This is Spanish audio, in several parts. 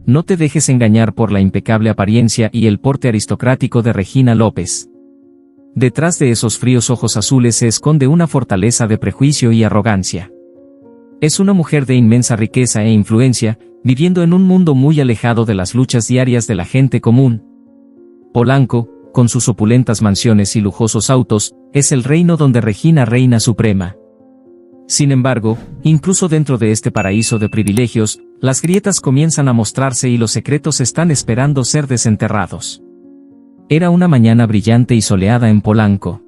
No te dejes engañar por la impecable apariencia y el porte aristocrático de Regina López. Detrás de esos fríos ojos azules se esconde una fortaleza de prejuicio y arrogancia. Es una mujer de inmensa riqueza e influencia, viviendo en un mundo muy alejado de las luchas diarias de la gente común. Polanco, con sus opulentas mansiones y lujosos autos, es el reino donde Regina reina suprema. Sin embargo, incluso dentro de este paraíso de privilegios, las grietas comienzan a mostrarse y los secretos están esperando ser desenterrados. Era una mañana brillante y soleada en Polanco.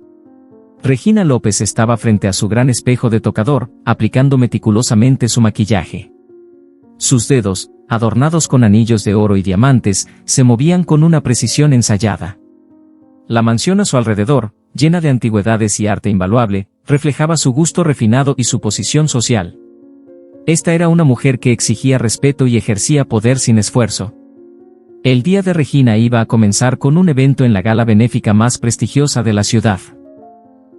Regina López estaba frente a su gran espejo de tocador, aplicando meticulosamente su maquillaje. Sus dedos, adornados con anillos de oro y diamantes, se movían con una precisión ensayada. La mansión a su alrededor, llena de antigüedades y arte invaluable, reflejaba su gusto refinado y su posición social. Esta era una mujer que exigía respeto y ejercía poder sin esfuerzo. El día de Regina iba a comenzar con un evento en la gala benéfica más prestigiosa de la ciudad.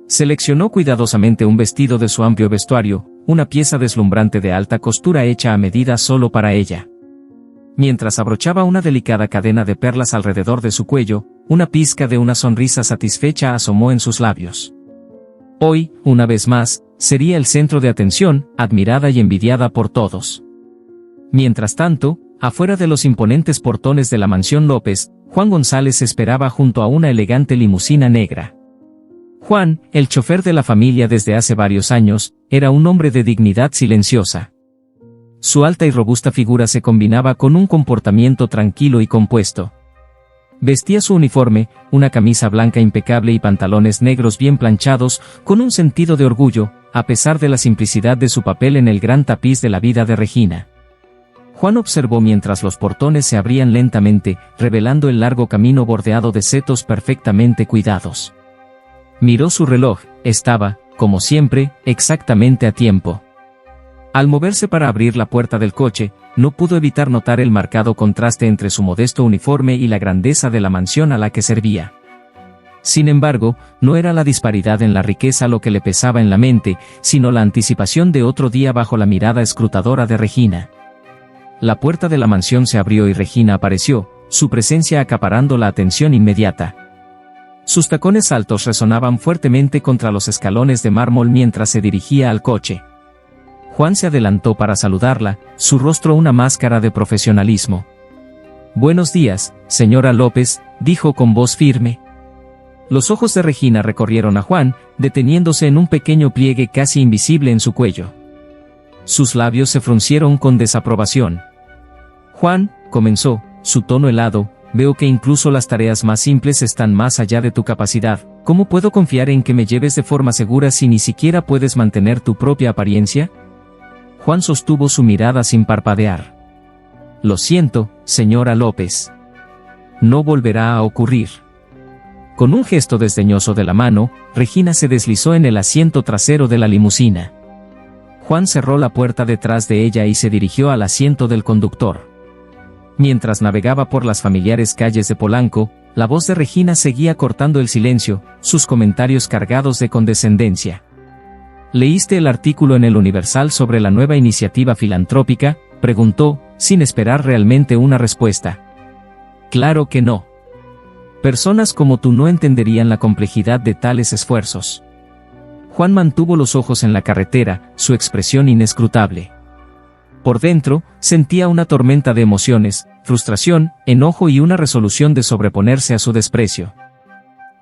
Seleccionó cuidadosamente un vestido de su amplio vestuario, una pieza deslumbrante de alta costura hecha a medida solo para ella. Mientras abrochaba una delicada cadena de perlas alrededor de su cuello, una pizca de una sonrisa satisfecha asomó en sus labios. Hoy, una vez más, sería el centro de atención, admirada y envidiada por todos. Mientras tanto, afuera de los imponentes portones de la mansión López, Juan González esperaba junto a una elegante limusina negra. Juan, el chofer de la familia desde hace varios años, era un hombre de dignidad silenciosa. Su alta y robusta figura se combinaba con un comportamiento tranquilo y compuesto. Vestía su uniforme, una camisa blanca impecable y pantalones negros bien planchados, con un sentido de orgullo, a pesar de la simplicidad de su papel en el gran tapiz de la vida de Regina. Juan observó mientras los portones se abrían lentamente, revelando el largo camino bordeado de setos perfectamente cuidados. Miró su reloj, estaba, como siempre, exactamente a tiempo. Al moverse para abrir la puerta del coche, no pudo evitar notar el marcado contraste entre su modesto uniforme y la grandeza de la mansión a la que servía. Sin embargo, no era la disparidad en la riqueza lo que le pesaba en la mente, sino la anticipación de otro día bajo la mirada escrutadora de Regina. La puerta de la mansión se abrió y Regina apareció, su presencia acaparando la atención inmediata. Sus tacones altos resonaban fuertemente contra los escalones de mármol mientras se dirigía al coche. Juan se adelantó para saludarla, su rostro una máscara de profesionalismo. «Buenos días, señora López», dijo con voz firme. Los ojos de Regina recorrieron a Juan, deteniéndose en un pequeño pliegue casi invisible en su cuello. Sus labios se fruncieron con desaprobación. «Juan», comenzó, su tono helado, «veo que incluso las tareas más simples están más allá de tu capacidad. ¿Cómo puedo confiar en que me lleves de forma segura si ni siquiera puedes mantener tu propia apariencia?» Juan sostuvo su mirada sin parpadear. «Lo siento, señora López. No volverá a ocurrir». Con un gesto desdeñoso de la mano, Regina se deslizó en el asiento trasero de la limusina. Juan cerró la puerta detrás de ella y se dirigió al asiento del conductor. Mientras navegaba por las familiares calles de Polanco, la voz de Regina seguía cortando el silencio, sus comentarios cargados de condescendencia. «¿Leíste el artículo en el Universal sobre la nueva iniciativa filantrópica?», preguntó, sin esperar realmente una respuesta. «Claro que no. Personas como tú no entenderían la complejidad de tales esfuerzos». Juan mantuvo los ojos en la carretera, su expresión inescrutable. Por dentro, sentía una tormenta de emociones, frustración, enojo y una resolución de sobreponerse a su desprecio.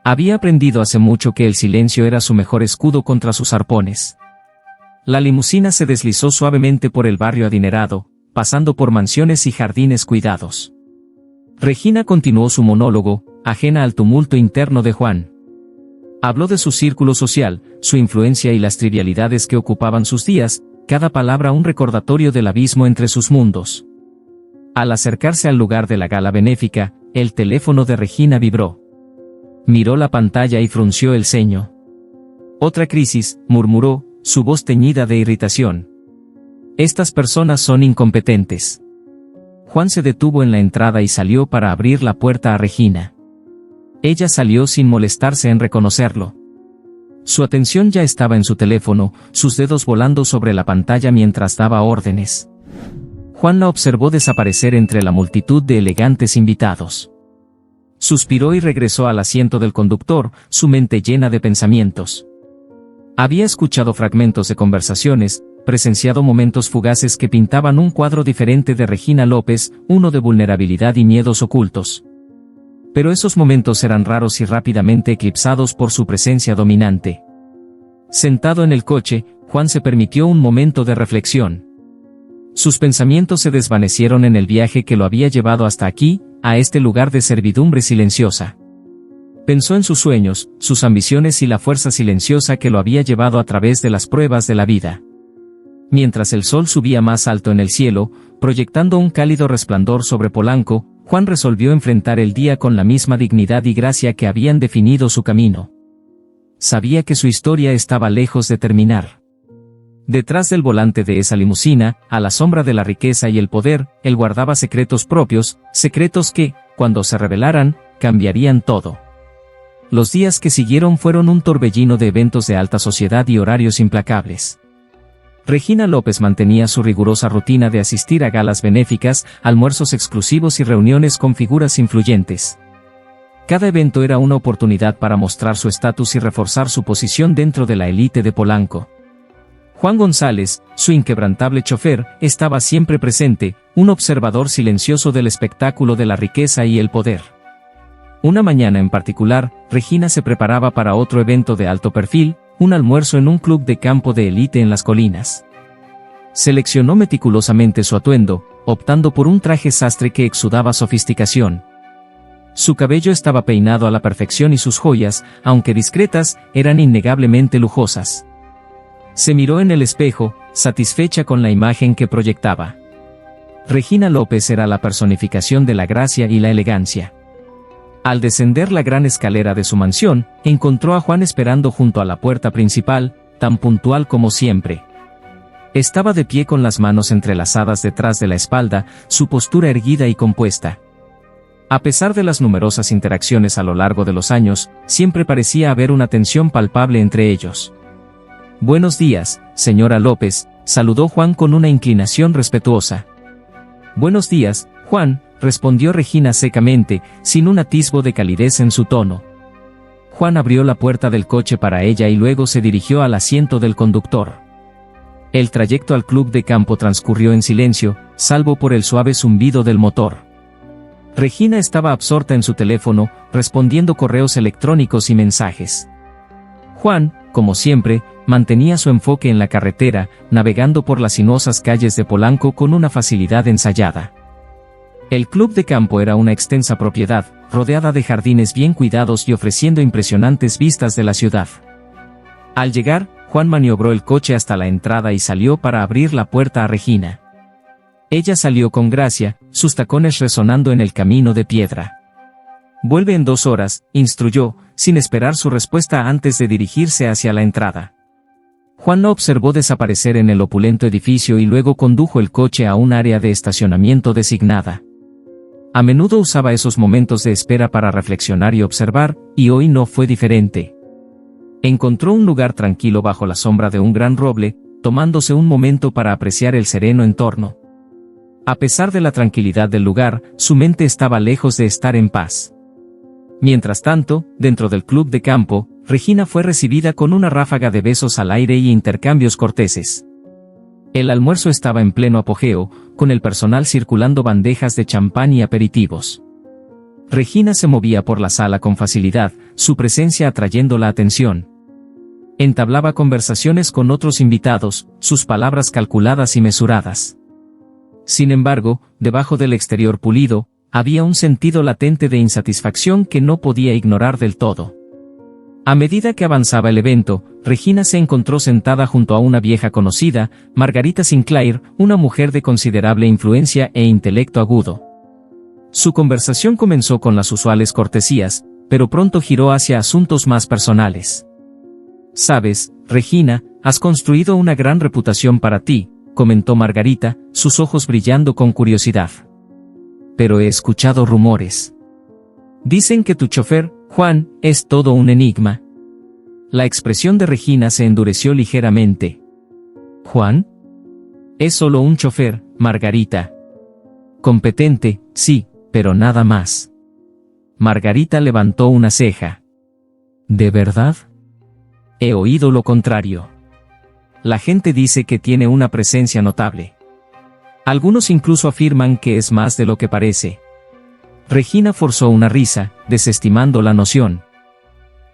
Había aprendido hace mucho que el silencio era su mejor escudo contra sus arpones. La limusina se deslizó suavemente por el barrio adinerado, pasando por mansiones y jardines cuidados. Regina continuó su monólogo, ajena al tumulto interno de Juan. Habló de su círculo social, su influencia y las trivialidades que ocupaban sus días, cada palabra un recordatorio del abismo entre sus mundos. Al acercarse al lugar de la gala benéfica, el teléfono de Regina vibró. Miró la pantalla y frunció el ceño. «Otra crisis», murmuró, su voz teñida de irritación. «Estas personas son incompetentes». Juan se detuvo en la entrada y salió para abrir la puerta a Regina. Ella salió sin molestarse en reconocerlo. Su atención ya estaba en su teléfono, sus dedos volando sobre la pantalla mientras daba órdenes. Juan la observó desaparecer entre la multitud de elegantes invitados. Suspiró y regresó al asiento del conductor, su mente llena de pensamientos. Había escuchado fragmentos de conversaciones, presenciado momentos fugaces que pintaban un cuadro diferente de Regina López, uno de vulnerabilidad y miedos ocultos. Pero esos momentos eran raros y rápidamente eclipsados por su presencia dominante. Sentado en el coche, Juan se permitió un momento de reflexión. Sus pensamientos se desvanecieron en el viaje que lo había llevado hasta aquí, a este lugar de servidumbre silenciosa. Pensó en sus sueños, sus ambiciones y la fuerza silenciosa que lo había llevado a través de las pruebas de la vida. Mientras el sol subía más alto en el cielo, proyectando un cálido resplandor sobre Polanco, Juan resolvió enfrentar el día con la misma dignidad y gracia que habían definido su camino. Sabía que su historia estaba lejos de terminar. Detrás del volante de esa limusina, a la sombra de la riqueza y el poder, él guardaba secretos propios, secretos que, cuando se revelaran, cambiarían todo. Los días que siguieron fueron un torbellino de eventos de alta sociedad y horarios implacables. Regina López mantenía su rigurosa rutina de asistir a galas benéficas, almuerzos exclusivos y reuniones con figuras influyentes. Cada evento era una oportunidad para mostrar su estatus y reforzar su posición dentro de la élite de Polanco. Juan González, su inquebrantable chofer, estaba siempre presente, un observador silencioso del espectáculo de la riqueza y el poder. Una mañana en particular, Regina se preparaba para otro evento de alto perfil, un almuerzo en un club de campo de élite en las colinas. Seleccionó meticulosamente su atuendo, optando por un traje sastre que exudaba sofisticación. Su cabello estaba peinado a la perfección y sus joyas, aunque discretas, eran innegablemente lujosas. Se miró en el espejo, satisfecha con la imagen que proyectaba. Regina López era la personificación de la gracia y la elegancia. Al descender la gran escalera de su mansión, encontró a Juan esperando junto a la puerta principal, tan puntual como siempre. Estaba de pie con las manos entrelazadas detrás de la espalda, su postura erguida y compuesta. A pesar de las numerosas interacciones a lo largo de los años, siempre parecía haber una tensión palpable entre ellos. «Buenos días, señora López», saludó Juan con una inclinación respetuosa. «Buenos días, Juan», respondió Regina secamente, sin un atisbo de calidez en su tono. Juan abrió la puerta del coche para ella y luego se dirigió al asiento del conductor. El trayecto al club de campo transcurrió en silencio, salvo por el suave zumbido del motor. Regina estaba absorta en su teléfono, respondiendo correos electrónicos y mensajes. Juan, como siempre, mantenía su enfoque en la carretera, navegando por las sinuosas calles de Polanco con una facilidad ensayada. El club de campo era una extensa propiedad, rodeada de jardines bien cuidados y ofreciendo impresionantes vistas de la ciudad. Al llegar, Juan maniobró el coche hasta la entrada y salió para abrir la puerta a Regina. Ella salió con gracia, sus tacones resonando en el camino de piedra. «Vuelve en 2 horas», instruyó, sin esperar su respuesta antes de dirigirse hacia la entrada. Juan la observó desaparecer en el opulento edificio y luego condujo el coche a un área de estacionamiento designada. A menudo usaba esos momentos de espera para reflexionar y observar, y hoy no fue diferente. Encontró un lugar tranquilo bajo la sombra de un gran roble, tomándose un momento para apreciar el sereno entorno. A pesar de la tranquilidad del lugar, su mente estaba lejos de estar en paz. Mientras tanto, dentro del club de campo, Regina fue recibida con una ráfaga de besos al aire y intercambios corteses. El almuerzo estaba en pleno apogeo, con el personal circulando bandejas de champán y aperitivos. Regina se movía por la sala con facilidad, su presencia atrayendo la atención. Entablaba conversaciones con otros invitados, sus palabras calculadas y mesuradas. Sin embargo, debajo del exterior pulido, había un sentido latente de insatisfacción que no podía ignorar del todo. A medida que avanzaba el evento, Regina se encontró sentada junto a una vieja conocida, Margarita Sinclair, una mujer de considerable influencia e intelecto agudo. Su conversación comenzó con las usuales cortesías, pero pronto giró hacia asuntos más personales. «Sabes, Regina, has construido una gran reputación para ti», comentó Margarita, sus ojos brillando con curiosidad. «Pero he escuchado rumores. Dicen que tu chofer, Juan, es todo un enigma». La expresión de Regina se endureció ligeramente. «¿Juan?». Es solo un chofer, Margarita. Competente, sí, pero nada más. Margarita levantó una ceja. ¿De verdad? He oído lo contrario. La gente dice que tiene una presencia notable. Algunos incluso afirman que es más de lo que parece. Regina forzó una risa, desestimando la noción.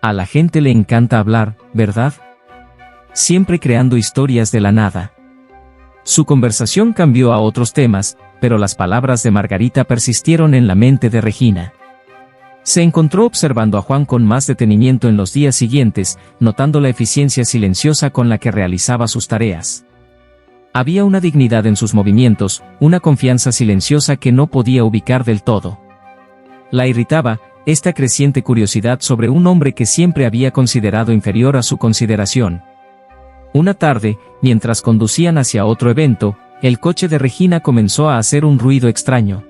A la gente le encanta hablar, ¿verdad? Siempre creando historias de la nada. Su conversación cambió a otros temas, pero las palabras de Margarita persistieron en la mente de Regina. Se encontró observando a Juan con más detenimiento en los días siguientes, notando la eficiencia silenciosa con la que realizaba sus tareas. Había una dignidad en sus movimientos, una confianza silenciosa que no podía ubicar del todo. La irritaba esta creciente curiosidad sobre un hombre que siempre había considerado inferior a su consideración. Una tarde, mientras conducían hacia otro evento, el coche de Regina comenzó a hacer un ruido extraño.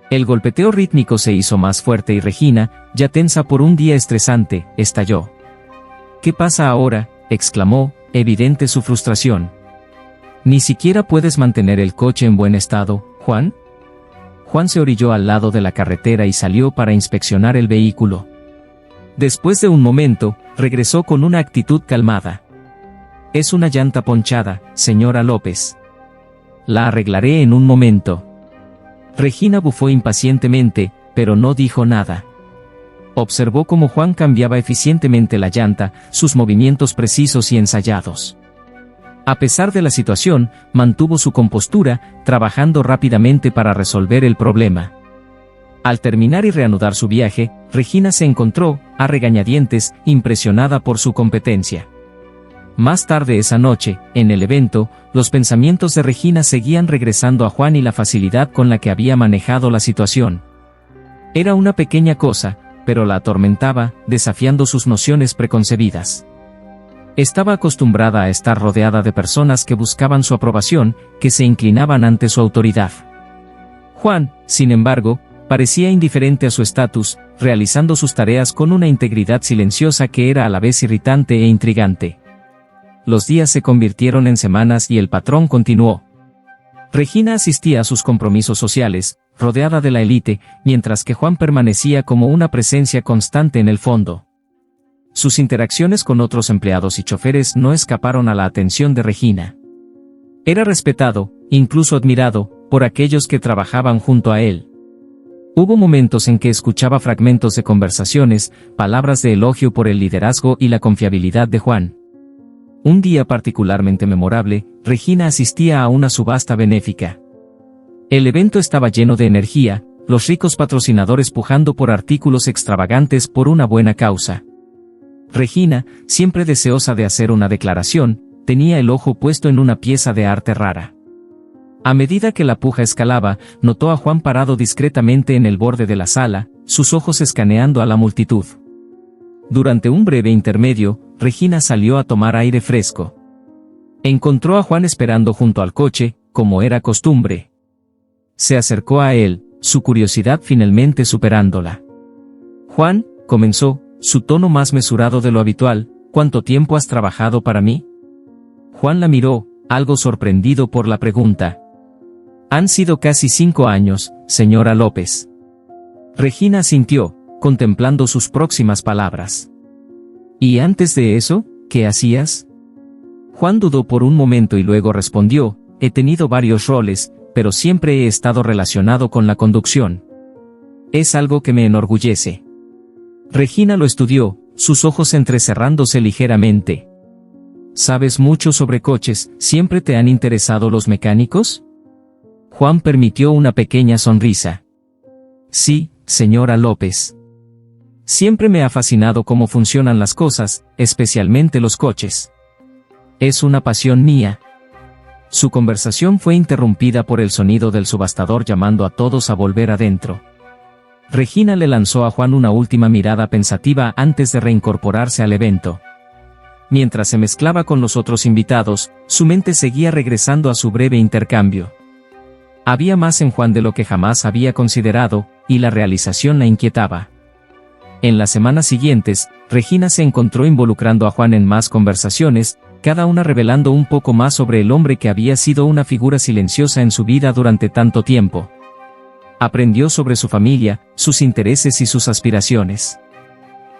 El golpeteo rítmico se hizo más fuerte y Regina, ya tensa por un día estresante, estalló. ¿Qué pasa ahora?, exclamó, evidente su frustración. ¿Ni siquiera puedes mantener el coche en buen estado, Juan? Juan se orilló al lado de la carretera y salió para inspeccionar el vehículo. Después de un momento, regresó con una actitud calmada. Es una llanta ponchada, señora López. La arreglaré en un momento. Regina bufó impacientemente, pero no dijo nada. Observó cómo Juan cambiaba eficientemente la llanta, sus movimientos precisos y ensayados. A pesar de la situación, mantuvo su compostura, trabajando rápidamente para resolver el problema. Al terminar y reanudar su viaje, Regina se encontró, a regañadientes, impresionada por su competencia. Más tarde esa noche, en el evento, los pensamientos de Regina seguían regresando a Juan y la facilidad con la que había manejado la situación. Era una pequeña cosa, pero la atormentaba, desafiando sus nociones preconcebidas. Estaba acostumbrada a estar rodeada de personas que buscaban su aprobación, que se inclinaban ante su autoridad. Juan, sin embargo, parecía indiferente a su estatus, realizando sus tareas con una integridad silenciosa que era a la vez irritante e intrigante. Los días se convirtieron en semanas y el patrón continuó. Regina asistía a sus compromisos sociales, rodeada de la élite, mientras que Juan permanecía como una presencia constante en el fondo. Sus interacciones con otros empleados y choferes no escaparon a la atención de Regina. Era respetado, incluso admirado, por aquellos que trabajaban junto a él. Hubo momentos en que escuchaba fragmentos de conversaciones, palabras de elogio por el liderazgo y la confiabilidad de Juan. Un día particularmente memorable, Regina asistía a una subasta benéfica. El evento estaba lleno de energía, los ricos patrocinadores pujando por artículos extravagantes por una buena causa. Regina, siempre deseosa de hacer una declaración, tenía el ojo puesto en una pieza de arte rara. A medida que la puja escalaba, notó a Juan parado discretamente en el borde de la sala, sus ojos escaneando a la multitud. Durante un breve intermedio, Regina salió a tomar aire fresco. Encontró a Juan esperando junto al coche, como era costumbre. Se acercó a él, su curiosidad finalmente superándola. Juan, comenzó, su tono más mesurado de lo habitual, ¿cuánto tiempo has trabajado para mí? Juan la miró, algo sorprendido por la pregunta. Han sido casi 5 años, señora López. Regina asintió, contemplando sus próximas palabras. ¿Y antes de eso, qué hacías? Juan dudó por un momento y luego respondió, he tenido varios roles, pero siempre he estado relacionado con la conducción. Es algo que me enorgullece. Regina lo estudió, sus ojos entrecerrándose ligeramente. ¿Sabes mucho sobre coches? ¿Siempre te han interesado los mecánicos? Juan permitió una pequeña sonrisa. Sí, señora López. Siempre me ha fascinado cómo funcionan las cosas, especialmente los coches. Es una pasión mía. Su conversación fue interrumpida por el sonido del subastador llamando a todos a volver adentro. Regina le lanzó a Juan una última mirada pensativa antes de reincorporarse al evento. Mientras se mezclaba con los otros invitados, su mente seguía regresando a su breve intercambio. Había más en Juan de lo que jamás había considerado, y la realización la inquietaba. En las semanas siguientes, Regina se encontró involucrando a Juan en más conversaciones, cada una revelando un poco más sobre el hombre que había sido una figura silenciosa en su vida durante tanto tiempo. Aprendió sobre su familia, sus intereses y sus aspiraciones.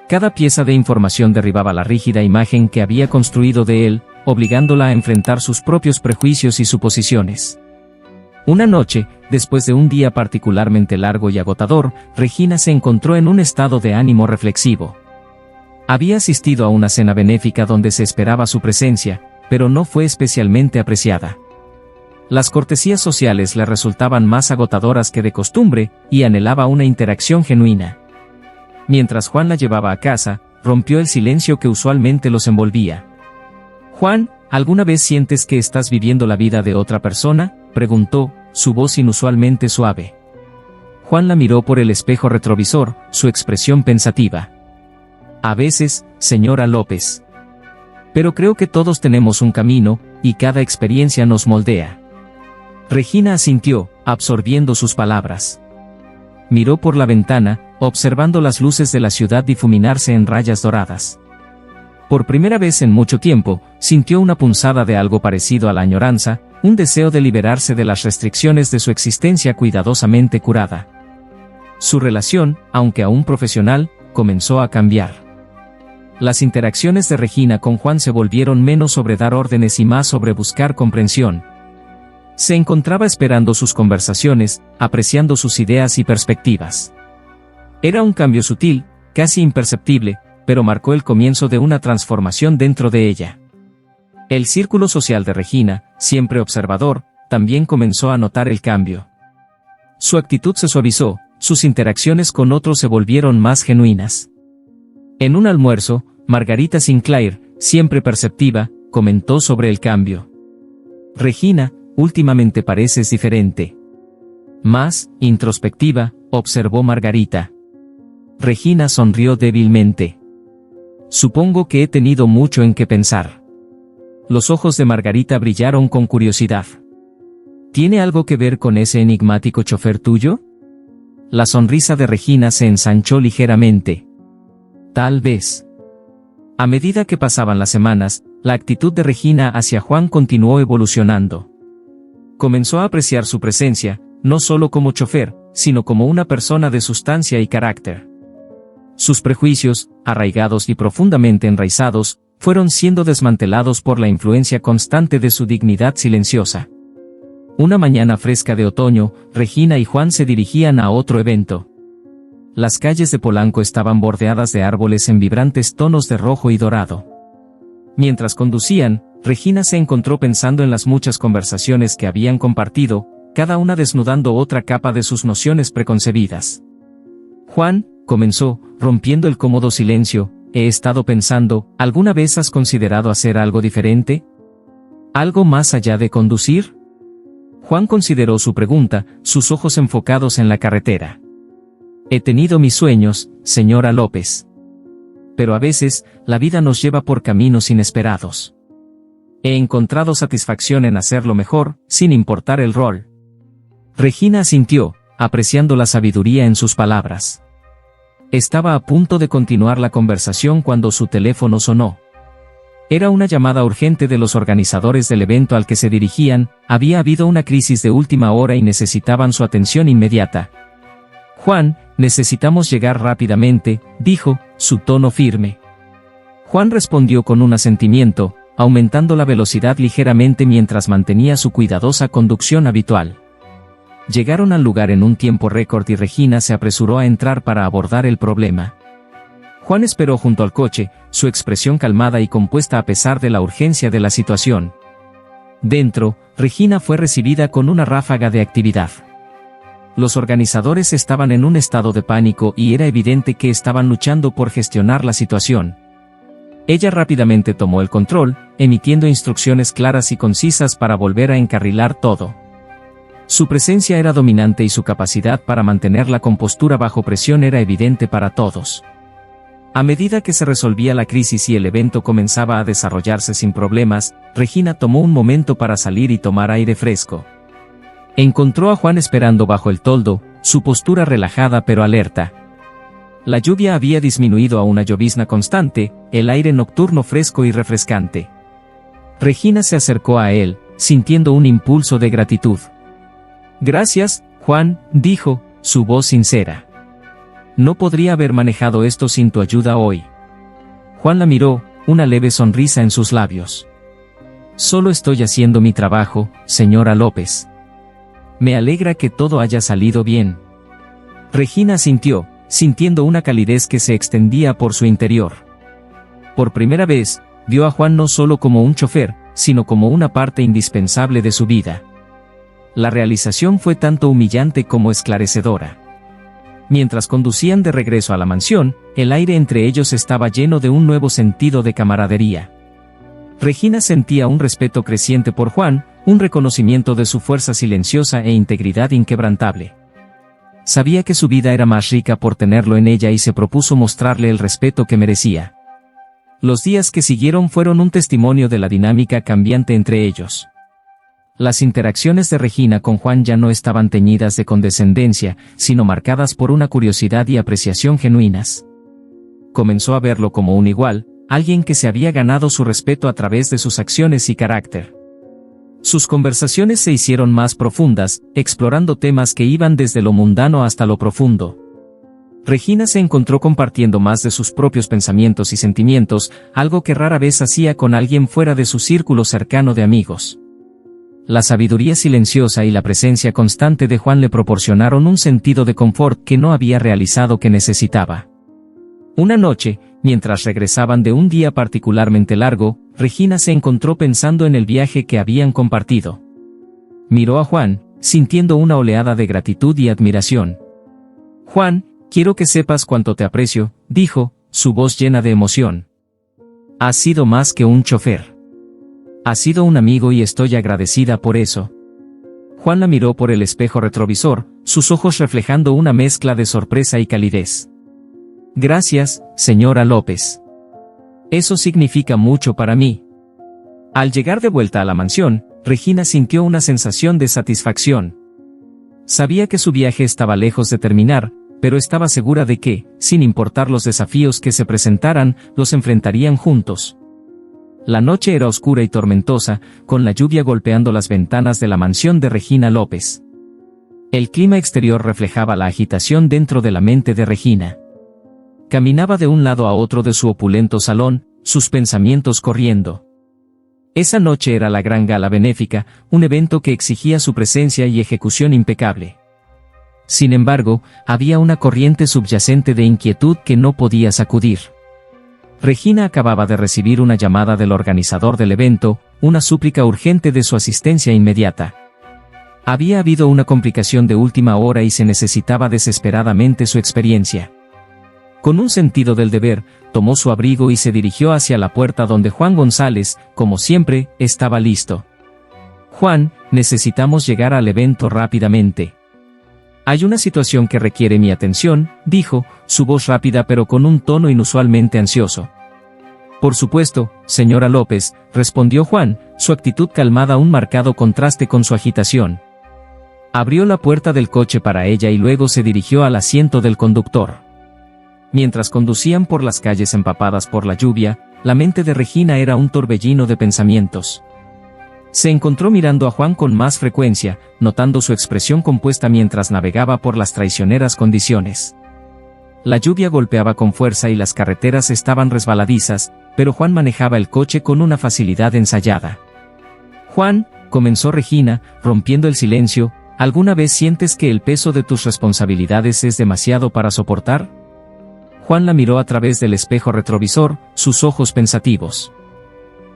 Cada pieza de información derribaba la rígida imagen que había construido de él, obligándola a enfrentar sus propios prejuicios y suposiciones. Una noche, después de un día particularmente largo y agotador, Regina se encontró en un estado de ánimo reflexivo. Había asistido a una cena benéfica donde se esperaba su presencia, pero no fue especialmente apreciada. Las cortesías sociales le resultaban más agotadoras que de costumbre, y anhelaba una interacción genuina. Mientras Juan la llevaba a casa, rompió el silencio que usualmente los envolvía. «Juan, ¿alguna vez sientes que estás viviendo la vida de otra persona?», preguntó, su voz inusualmente suave. Juan la miró por el espejo retrovisor, su expresión pensativa. «A veces, señora López. Pero creo que todos tenemos un camino, y cada experiencia nos moldea». Regina asintió, absorbiendo sus palabras. Miró por la ventana, observando las luces de la ciudad difuminarse en rayas doradas. Por primera vez en mucho tiempo, sintió una punzada de algo parecido a la añoranza, un deseo de liberarse de las restricciones de su existencia cuidadosamente curada. Su relación, aunque aún profesional, comenzó a cambiar. Las interacciones de Regina con Juan se volvieron menos sobre dar órdenes y más sobre buscar comprensión. Se encontraba esperando sus conversaciones, apreciando sus ideas y perspectivas. Era un cambio sutil, casi imperceptible, pero marcó el comienzo de una transformación dentro de ella. El círculo social de Regina, siempre observador, también comenzó a notar el cambio. Su actitud se suavizó, sus interacciones con otros se volvieron más genuinas. En un almuerzo, Margarita Sinclair, siempre perceptiva, comentó sobre el cambio. «Regina, últimamente pareces diferente». «Más introspectiva», observó Margarita. Regina sonrió débilmente. «Supongo que he tenido mucho en qué pensar». Los ojos de Margarita brillaron con curiosidad. «¿Tiene algo que ver con ese enigmático chofer tuyo?». La sonrisa de Regina se ensanchó ligeramente. «Tal vez». A medida que pasaban las semanas, la actitud de Regina hacia Juan continuó evolucionando. Comenzó a apreciar su presencia, no solo como chofer, sino como una persona de sustancia y carácter. Sus prejuicios, arraigados y profundamente enraizados, fueron siendo desmantelados por la influencia constante de su dignidad silenciosa. Una mañana fresca de otoño, Regina y Juan se dirigían a otro evento. Las calles de Polanco estaban bordeadas de árboles en vibrantes tonos de rojo y dorado. Mientras conducían, Regina se encontró pensando en las muchas conversaciones que habían compartido, cada una desnudando otra capa de sus nociones preconcebidas. «Juan», comenzó, rompiendo el cómodo silencio, «he estado pensando, ¿alguna vez has considerado hacer algo diferente? ¿Algo más allá de conducir?». Juan consideró su pregunta, sus ojos enfocados en la carretera. «He tenido mis sueños, señora López. Pero a veces, la vida nos lleva por caminos inesperados. He encontrado satisfacción en hacerlo mejor, sin importar el rol». Regina asintió, apreciando la sabiduría en sus palabras. Estaba a punto de continuar la conversación cuando su teléfono sonó. Era una llamada urgente de los organizadores del evento al que se dirigían. Había habido una crisis de última hora y necesitaban su atención inmediata. «Juan, necesitamos llegar rápidamente», dijo, su tono firme. Juan respondió con un asentimiento, aumentando la velocidad ligeramente mientras mantenía su cuidadosa conducción habitual. Llegaron al lugar en un tiempo récord y Regina se apresuró a entrar para abordar el problema. Juan esperó junto al coche, su expresión calmada y compuesta a pesar de la urgencia de la situación. Dentro, Regina fue recibida con una ráfaga de actividad. Los organizadores estaban en un estado de pánico y era evidente que estaban luchando por gestionar la situación. Ella rápidamente tomó el control, emitiendo instrucciones claras y concisas para volver a encarrilar todo. Su presencia era dominante y su capacidad para mantener la compostura bajo presión era evidente para todos. A medida que se resolvía la crisis y el evento comenzaba a desarrollarse sin problemas, Regina tomó un momento para salir y tomar aire fresco. Encontró a Juan esperando bajo el toldo, su postura relajada pero alerta. La lluvia había disminuido a una llovizna constante, el aire nocturno fresco y refrescante. Regina se acercó a él, sintiendo un impulso de gratitud. «Gracias, Juan», dijo, su voz sincera. «No podría haber manejado esto sin tu ayuda hoy». Juan la miró, una leve sonrisa en sus labios. «Solo estoy haciendo mi trabajo, señora López. Me alegra que todo haya salido bien». Regina asintió, sintiendo una calidez que se extendía por su interior. Por primera vez, vio a Juan no solo como un chofer, sino como una parte indispensable de su vida. La realización fue tanto humillante como esclarecedora. Mientras conducían de regreso a la mansión, el aire entre ellos estaba lleno de un nuevo sentido de camaradería. Regina sentía un respeto creciente por Juan, un reconocimiento de su fuerza silenciosa e integridad inquebrantable. Sabía que su vida era más rica por tenerlo en ella y se propuso mostrarle el respeto que merecía. Los días que siguieron fueron un testimonio de la dinámica cambiante entre ellos. Las interacciones de Regina con Juan ya no estaban teñidas de condescendencia, sino marcadas por una curiosidad y apreciación genuinas. Comenzó a verlo como un igual, alguien que se había ganado su respeto a través de sus acciones y carácter. Sus conversaciones se hicieron más profundas, explorando temas que iban desde lo mundano hasta lo profundo. Regina se encontró compartiendo más de sus propios pensamientos y sentimientos, algo que rara vez hacía con alguien fuera de su círculo cercano de amigos. La sabiduría silenciosa y la presencia constante de Juan le proporcionaron un sentido de confort que no había realizado que necesitaba. Una noche, mientras regresaban de un día particularmente largo, Regina se encontró pensando en el viaje que habían compartido. Miró a Juan, sintiendo una oleada de gratitud y admiración. «Juan, quiero que sepas cuánto te aprecio», dijo, su voz llena de emoción. «Has sido más que un chofer. Has sido un amigo y estoy agradecida por eso». Juan la miró por el espejo retrovisor, sus ojos reflejando una mezcla de sorpresa y calidez. «Gracias, señora López. Eso significa mucho para mí». Al llegar de vuelta a la mansión, Regina sintió una sensación de satisfacción. Sabía que su viaje estaba lejos de terminar, pero estaba segura de que, sin importar los desafíos que se presentaran, los enfrentarían juntos. La noche era oscura y tormentosa, con la lluvia golpeando las ventanas de la mansión de Regina López. El clima exterior reflejaba la agitación dentro de la mente de Regina. Caminaba de un lado a otro de su opulento salón, sus pensamientos corriendo. Esa noche era la gran gala benéfica, un evento que exigía su presencia y ejecución impecable. Sin embargo, había una corriente subyacente de inquietud que no podía sacudir. Regina acababa de recibir una llamada del organizador del evento, una súplica urgente de su asistencia inmediata. Había habido una complicación de última hora y se necesitaba desesperadamente su experiencia. Con un sentido del deber, tomó su abrigo y se dirigió hacia la puerta donde Juan González, como siempre, estaba listo. «Juan, necesitamos llegar al evento rápidamente. Hay una situación que requiere mi atención», dijo, su voz rápida pero con un tono inusualmente ansioso. «Por supuesto, señora López», respondió Juan, su actitud calmada un marcado contraste con su agitación. Abrió la puerta del coche para ella y luego se dirigió al asiento del conductor. Mientras conducían por las calles empapadas por la lluvia, la mente de Regina era un torbellino de pensamientos. Se encontró mirando a Juan con más frecuencia, notando su expresión compuesta mientras navegaba por las traicioneras condiciones. La lluvia golpeaba con fuerza y las carreteras estaban resbaladizas, pero Juan manejaba el coche con una facilidad ensayada. «Juan», comenzó Regina, rompiendo el silencio, «¿alguna vez sientes que el peso de tus responsabilidades es demasiado para soportar?». Juan la miró a través del espejo retrovisor, sus ojos pensativos.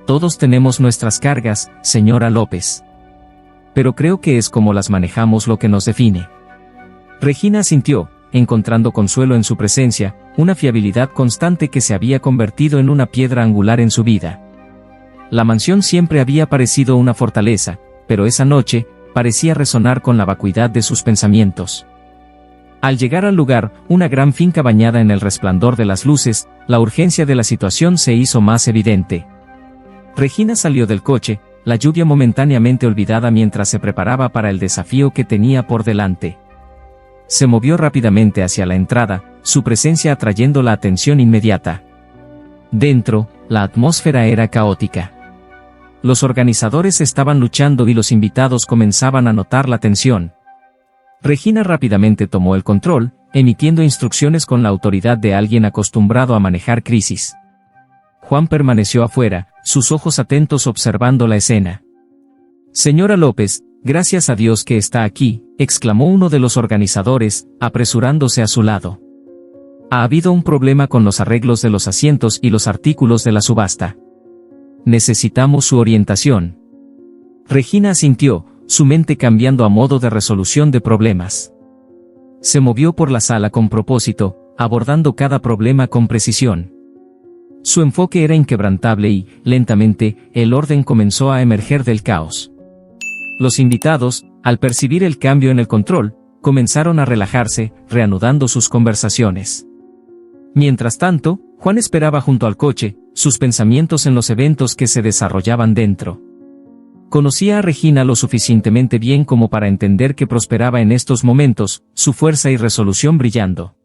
«Todos tenemos nuestras cargas, señora López. Pero creo que es como las manejamos lo que nos define». Regina asintió, encontrando consuelo en su presencia, una fiabilidad constante que se había convertido en una piedra angular en su vida. La mansión siempre había parecido una fortaleza, pero esa noche, parecía resonar con la vacuidad de sus pensamientos. Al llegar al lugar, una gran finca bañada en el resplandor de las luces, la urgencia de la situación se hizo más evidente. Regina salió del coche, la lluvia momentáneamente olvidada mientras se preparaba para el desafío que tenía por delante. Se movió rápidamente hacia la entrada, su presencia atrayendo la atención inmediata. Dentro, la atmósfera era caótica. Los organizadores estaban luchando y los invitados comenzaban a notar la tensión. Regina rápidamente tomó el control, emitiendo instrucciones con la autoridad de alguien acostumbrado a manejar crisis. Juan permaneció afuera, sus ojos atentos observando la escena. «Señora López, gracias a Dios que está aquí», exclamó uno de los organizadores, apresurándose a su lado. «Ha habido un problema con los arreglos de los asientos y los artículos de la subasta. Necesitamos su orientación». Regina asintió, su mente cambiando a modo de resolución de problemas. Se movió por la sala con propósito, abordando cada problema con precisión. Su enfoque era inquebrantable y, lentamente, el orden comenzó a emerger del caos. Los invitados, al percibir el cambio en el control, comenzaron a relajarse, reanudando sus conversaciones. Mientras tanto, Juan esperaba junto al coche, sus pensamientos en los eventos que se desarrollaban dentro. Conocía a Regina lo suficientemente bien como para entender que prosperaba en estos momentos, su fuerza y resolución brillando.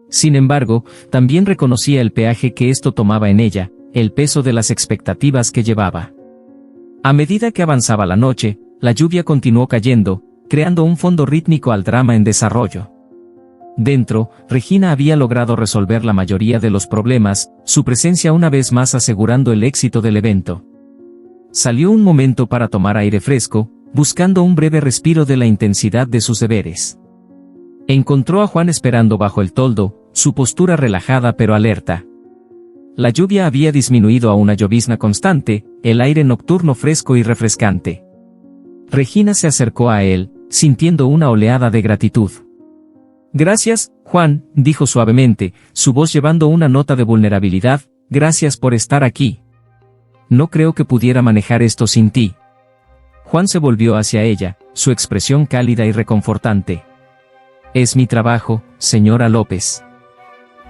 Sin embargo, también reconocía el peaje que esto tomaba en ella, el peso de las expectativas que llevaba. A medida que avanzaba la noche, la lluvia continuó cayendo, creando un fondo rítmico al drama en desarrollo. Dentro, Regina había logrado resolver la mayoría de los problemas, su presencia una vez más asegurando el éxito del evento. Salió un momento para tomar aire fresco, buscando un breve respiro de la intensidad de sus deberes. Encontró a Juan esperando bajo el toldo, su postura relajada pero alerta. La lluvia había disminuido a una llovizna constante, el aire nocturno fresco y refrescante. Regina se acercó a él, sintiendo una oleada de gratitud. «Gracias, Juan», dijo suavemente, su voz llevando una nota de vulnerabilidad, «gracias por estar aquí. No creo que pudiera manejar esto sin ti». Juan se volvió hacia ella, su expresión cálida y reconfortante. «Es mi trabajo, señora López.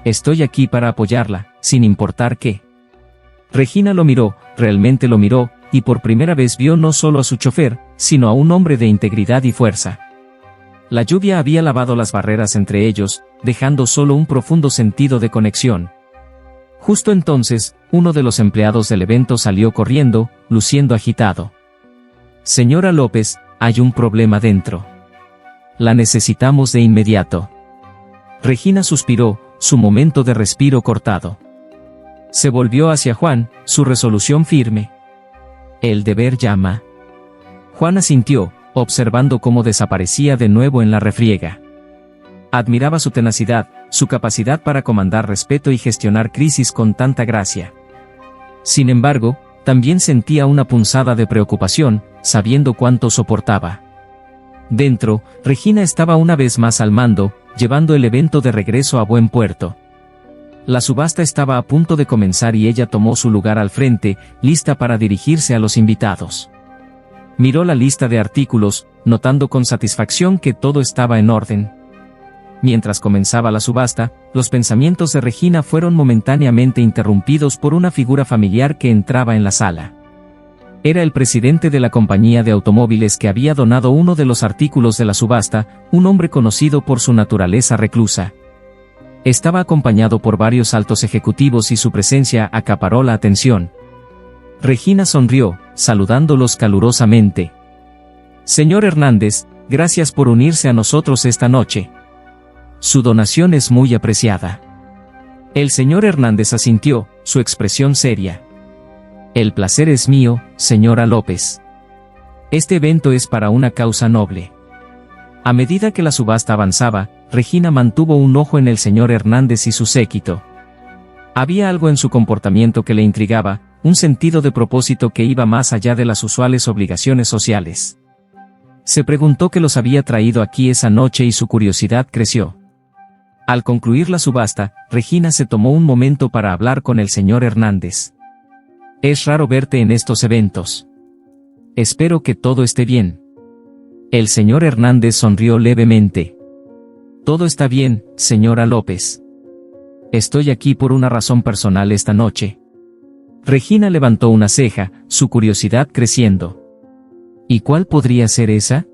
Estoy aquí para apoyarla, sin importar qué». Regina lo miró, realmente lo miró, y por primera vez vio no solo a su chofer, sino a un hombre de integridad y fuerza. La lluvia había lavado las barreras entre ellos, dejando solo un profundo sentido de conexión. Justo entonces, uno de los empleados del evento salió corriendo, luciendo agitado. «Señora López, hay un problema dentro. La necesitamos de inmediato». Regina suspiró, su momento de respiro cortado. Se volvió hacia Juan, su resolución firme. «El deber llama». Juan asintió, observando cómo desaparecía de nuevo en la refriega. Admiraba su tenacidad, su capacidad para comandar respeto y gestionar crisis con tanta gracia. Sin embargo, también sentía una punzada de preocupación, sabiendo cuánto soportaba. Dentro, Regina estaba una vez más al mando, llevando el evento de regreso a buen puerto. La subasta estaba a punto de comenzar y ella tomó su lugar al frente, lista para dirigirse a los invitados. Miró la lista de artículos, notando con satisfacción que todo estaba en orden. Mientras comenzaba la subasta, los pensamientos de Regina fueron momentáneamente interrumpidos por una figura familiar que entraba en la sala. Era el presidente de la compañía de automóviles que había donado uno de los artículos de la subasta, un hombre conocido por su naturaleza reclusa. Estaba acompañado por varios altos ejecutivos y su presencia acaparó la atención. Regina sonrió, saludándolos calurosamente. «Señor Hernández, gracias por unirse a nosotros esta noche. Su donación es muy apreciada». El señor Hernández asintió, su expresión seria. «El placer es mío, señora López. Este evento es para una causa noble». A medida que la subasta avanzaba, Regina mantuvo un ojo en el señor Hernández y su séquito. Había algo en su comportamiento que le intrigaba, un sentido de propósito que iba más allá de las usuales obligaciones sociales. Se preguntó qué los había traído aquí esa noche y su curiosidad creció. Al concluir la subasta, Regina se tomó un momento para hablar con el señor Hernández. «Es raro verte en estos eventos. Espero que todo esté bien». El señor Hernández sonrió levemente. «Todo está bien, señora López. Estoy aquí por una razón personal esta noche». Regina levantó una ceja, su curiosidad creciendo. «¿Y cuál podría ser esa?».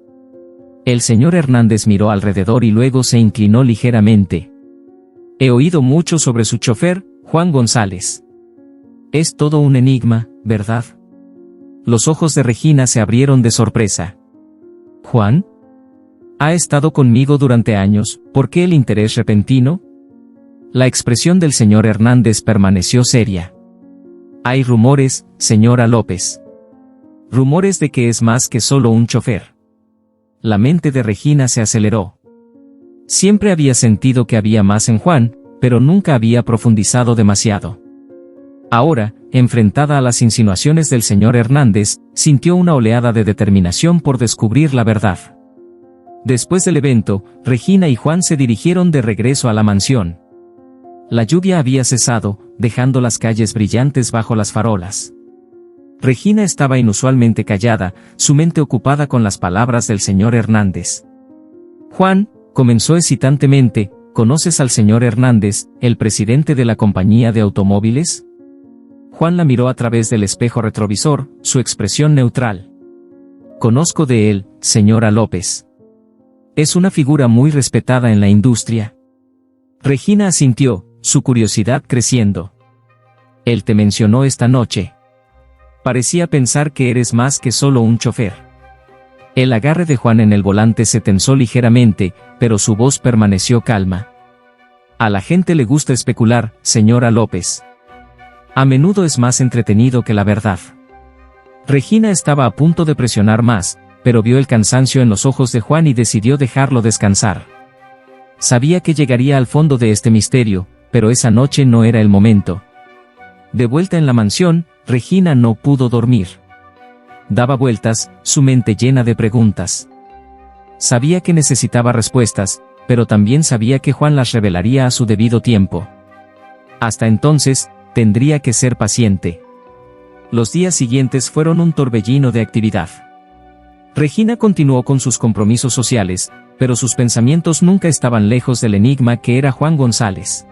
El señor Hernández miró alrededor y luego se inclinó ligeramente. «He oído mucho sobre su chofer, Juan González. Es todo un enigma, ¿verdad?». Los ojos de Regina se abrieron de sorpresa. ¿Juan? Ha estado conmigo durante años, ¿por qué el interés repentino? La expresión del señor Hernández permaneció seria. Hay rumores, señora López. Rumores de que es más que solo un chofer. La mente de Regina se aceleró. Siempre había sentido que había más en Juan, pero nunca había profundizado demasiado. Ahora, enfrentada a las insinuaciones del señor Hernández, sintió una oleada de determinación por descubrir la verdad. Después del evento, Regina y Juan se dirigieron de regreso a la mansión. La lluvia había cesado, dejando las calles brillantes bajo las farolas. Regina estaba inusualmente callada, su mente ocupada con las palabras del señor Hernández. Juan, comenzó hesitantemente, ¿conoces al señor Hernández, el presidente de la compañía de automóviles? Juan la miró a través del espejo retrovisor, su expresión neutral. Conozco de él, señora López. Es una figura muy respetada en la industria. Regina asintió, su curiosidad creciendo. Él te mencionó esta noche. Parecía pensar que eres más que solo un chofer. El agarre de Juan en el volante se tensó ligeramente, pero su voz permaneció calma. A la gente le gusta especular, señora López. A menudo es más entretenido que la verdad. Regina estaba a punto de presionar más, pero vio el cansancio en los ojos de Juan y decidió dejarlo descansar. Sabía que llegaría al fondo de este misterio, pero esa noche no era el momento. De vuelta en la mansión, Regina no pudo dormir. Daba vueltas, su mente llena de preguntas. Sabía que necesitaba respuestas, pero también sabía que Juan las revelaría a su debido tiempo. Hasta entonces, tendría que ser paciente. Los días siguientes fueron un torbellino de actividad. Regina continuó con sus compromisos sociales, pero sus pensamientos nunca estaban lejos del enigma que era Juan González.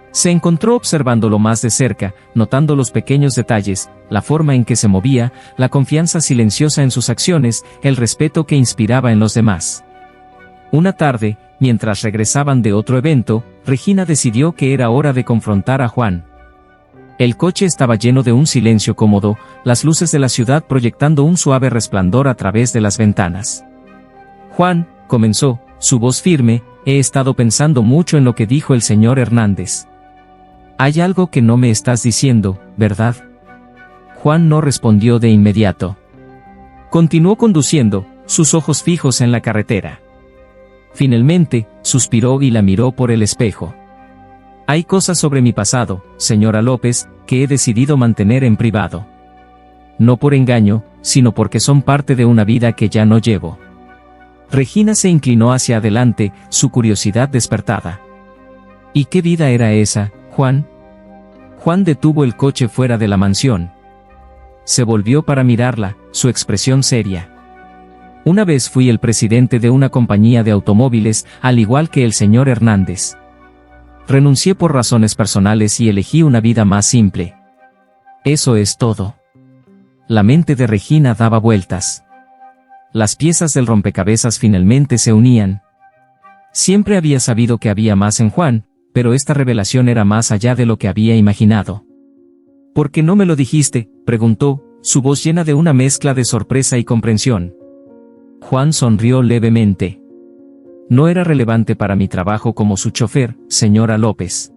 Se encontró observándolo más de cerca, notando los pequeños detalles, la forma en que se movía, la confianza silenciosa en sus acciones, el respeto que inspiraba en los demás. Una tarde, mientras regresaban de otro evento, Regina decidió que era hora de confrontar a Juan. El coche estaba lleno de un silencio cómodo, las luces de la ciudad proyectando un suave resplandor a través de las ventanas. Juan, comenzó, su voz firme, he estado pensando mucho en lo que dijo el señor Hernández. Hay algo que no me estás diciendo, ¿verdad? Juan no respondió de inmediato. Continuó conduciendo, sus ojos fijos en la carretera. Finalmente, suspiró y la miró por el espejo. Hay cosas sobre mi pasado, señora López, que he decidido mantener en privado. No por engaño, sino porque son parte de una vida que ya no llevo. Regina se inclinó hacia adelante, su curiosidad despertada. ¿Y qué vida era esa, Juan? Juan detuvo el coche fuera de la mansión. Se volvió para mirarla, su expresión seria. Una vez fui el presidente de una compañía de automóviles, al igual que el señor Hernández. Renuncié por razones personales y elegí una vida más simple. Eso es todo. La mente de Regina daba vueltas. Las piezas del rompecabezas finalmente se unían. Siempre había sabido que había más en Juan, pero esta revelación era más allá de lo que había imaginado. ¿Por qué no me lo dijiste?, preguntó, su voz llena de una mezcla de sorpresa y comprensión. Juan sonrió levemente. No era relevante para mi trabajo como su chofer, señora López.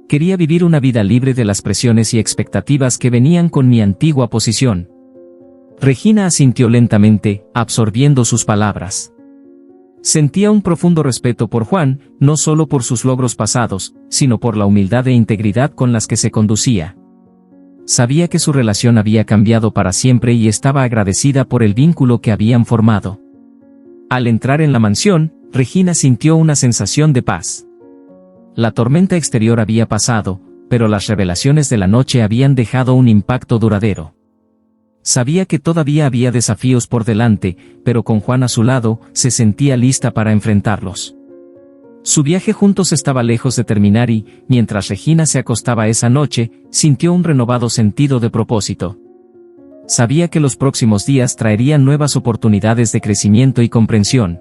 Quería vivir una vida libre de las presiones y expectativas que venían con mi antigua posición. Regina asintió lentamente, absorbiendo sus palabras. Sentía un profundo respeto por Juan, no solo por sus logros pasados, sino por la humildad e integridad con las que se conducía. Sabía que su relación había cambiado para siempre y estaba agradecida por el vínculo que habían formado. Al entrar en la mansión, Regina sintió una sensación de paz. La tormenta exterior había pasado, pero las revelaciones de la noche habían dejado un impacto duradero. Sabía que todavía había desafíos por delante, pero con Juan a su lado, se sentía lista para enfrentarlos. Su viaje juntos estaba lejos de terminar y, mientras Regina se acostaba esa noche, sintió un renovado sentido de propósito. Sabía que los próximos días traerían nuevas oportunidades de crecimiento y comprensión.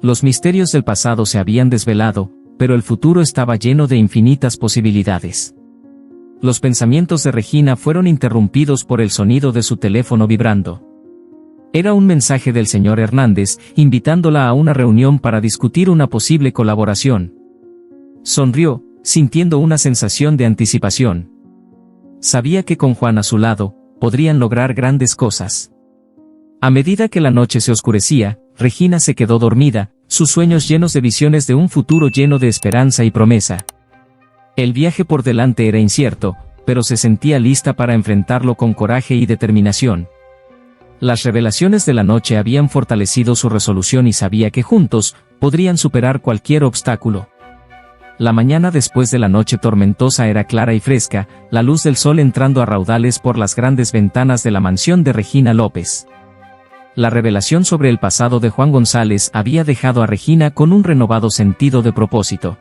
Los misterios del pasado se habían desvelado, pero el futuro estaba lleno de infinitas posibilidades. Los pensamientos de Regina fueron interrumpidos por el sonido de su teléfono vibrando. Era un mensaje del señor Hernández, invitándola a una reunión para discutir una posible colaboración. Sonrió, sintiendo una sensación de anticipación. Sabía que con Juan a su lado, podrían lograr grandes cosas. A medida que la noche se oscurecía, Regina se quedó dormida, sus sueños llenos de visiones de un futuro lleno de esperanza y promesa. El viaje por delante era incierto, pero se sentía lista para enfrentarlo con coraje y determinación. Las revelaciones de la noche habían fortalecido su resolución y sabía que juntos, podrían superar cualquier obstáculo. La mañana después de la noche tormentosa era clara y fresca, la luz del sol entrando a raudales por las grandes ventanas de la mansión de Regina López. La revelación sobre el pasado de Juan González había dejado a Regina con un renovado sentido de propósito.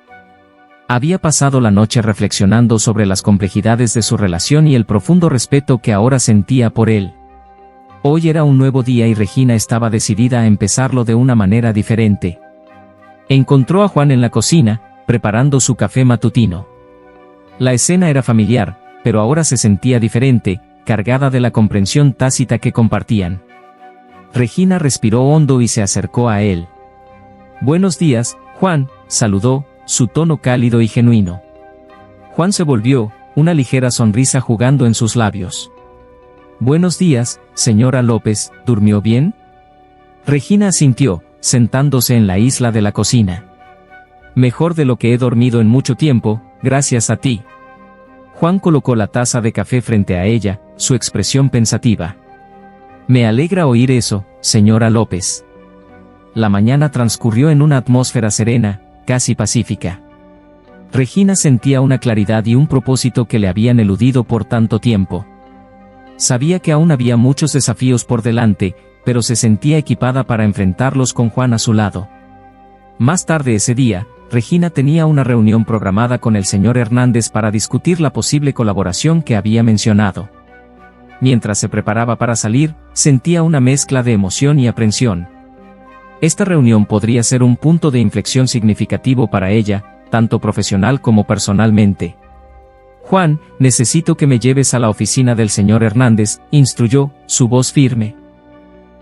Había pasado la noche reflexionando sobre las complejidades de su relación y el profundo respeto que ahora sentía por él. Hoy era un nuevo día y Regina estaba decidida a empezarlo de una manera diferente. Encontró a Juan en la cocina, preparando su café matutino. La escena era familiar, pero ahora se sentía diferente, cargada de la comprensión tácita que compartían. Regina respiró hondo y se acercó a él. «Buenos días, Juan», saludó, su tono cálido y genuino. Juan se volvió, una ligera sonrisa jugando en sus labios. «Buenos días, señora López, ¿durmió bien?». Regina asintió, sentándose en la isla de la cocina. «Mejor de lo que he dormido en mucho tiempo, gracias a ti». Juan colocó la taza de café frente a ella, su expresión pensativa. «Me alegra oír eso, señora López». La mañana transcurrió en una atmósfera serena, casi pacífica. Regina sentía una claridad y un propósito que le habían eludido por tanto tiempo. Sabía que aún había muchos desafíos por delante, pero se sentía equipada para enfrentarlos con Juan a su lado. Más tarde ese día, Regina tenía una reunión programada con el señor Hernández para discutir la posible colaboración que había mencionado. Mientras se preparaba para salir, sentía una mezcla de emoción y aprensión. Esta reunión podría ser un punto de inflexión significativo para ella, tanto profesional como personalmente. «Juan, necesito que me lleves a la oficina del señor Hernández», instruyó, su voz firme.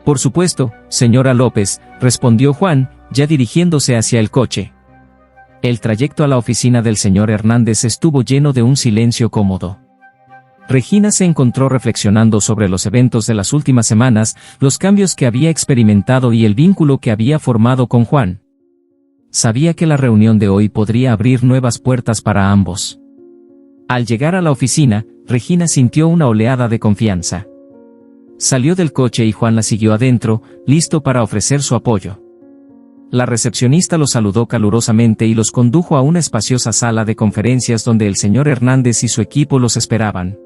«Por supuesto, señora López», respondió Juan, ya dirigiéndose hacia el coche. El trayecto a la oficina del señor Hernández estuvo lleno de un silencio cómodo. Regina se encontró reflexionando sobre los eventos de las últimas semanas, los cambios que había experimentado y el vínculo que había formado con Juan. Sabía que la reunión de hoy podría abrir nuevas puertas para ambos. Al llegar a la oficina, Regina sintió una oleada de confianza. Salió del coche y Juan la siguió adentro, listo para ofrecer su apoyo. La recepcionista los saludó calurosamente y los condujo a una espaciosa sala de conferencias donde el señor Hernández y su equipo los esperaban.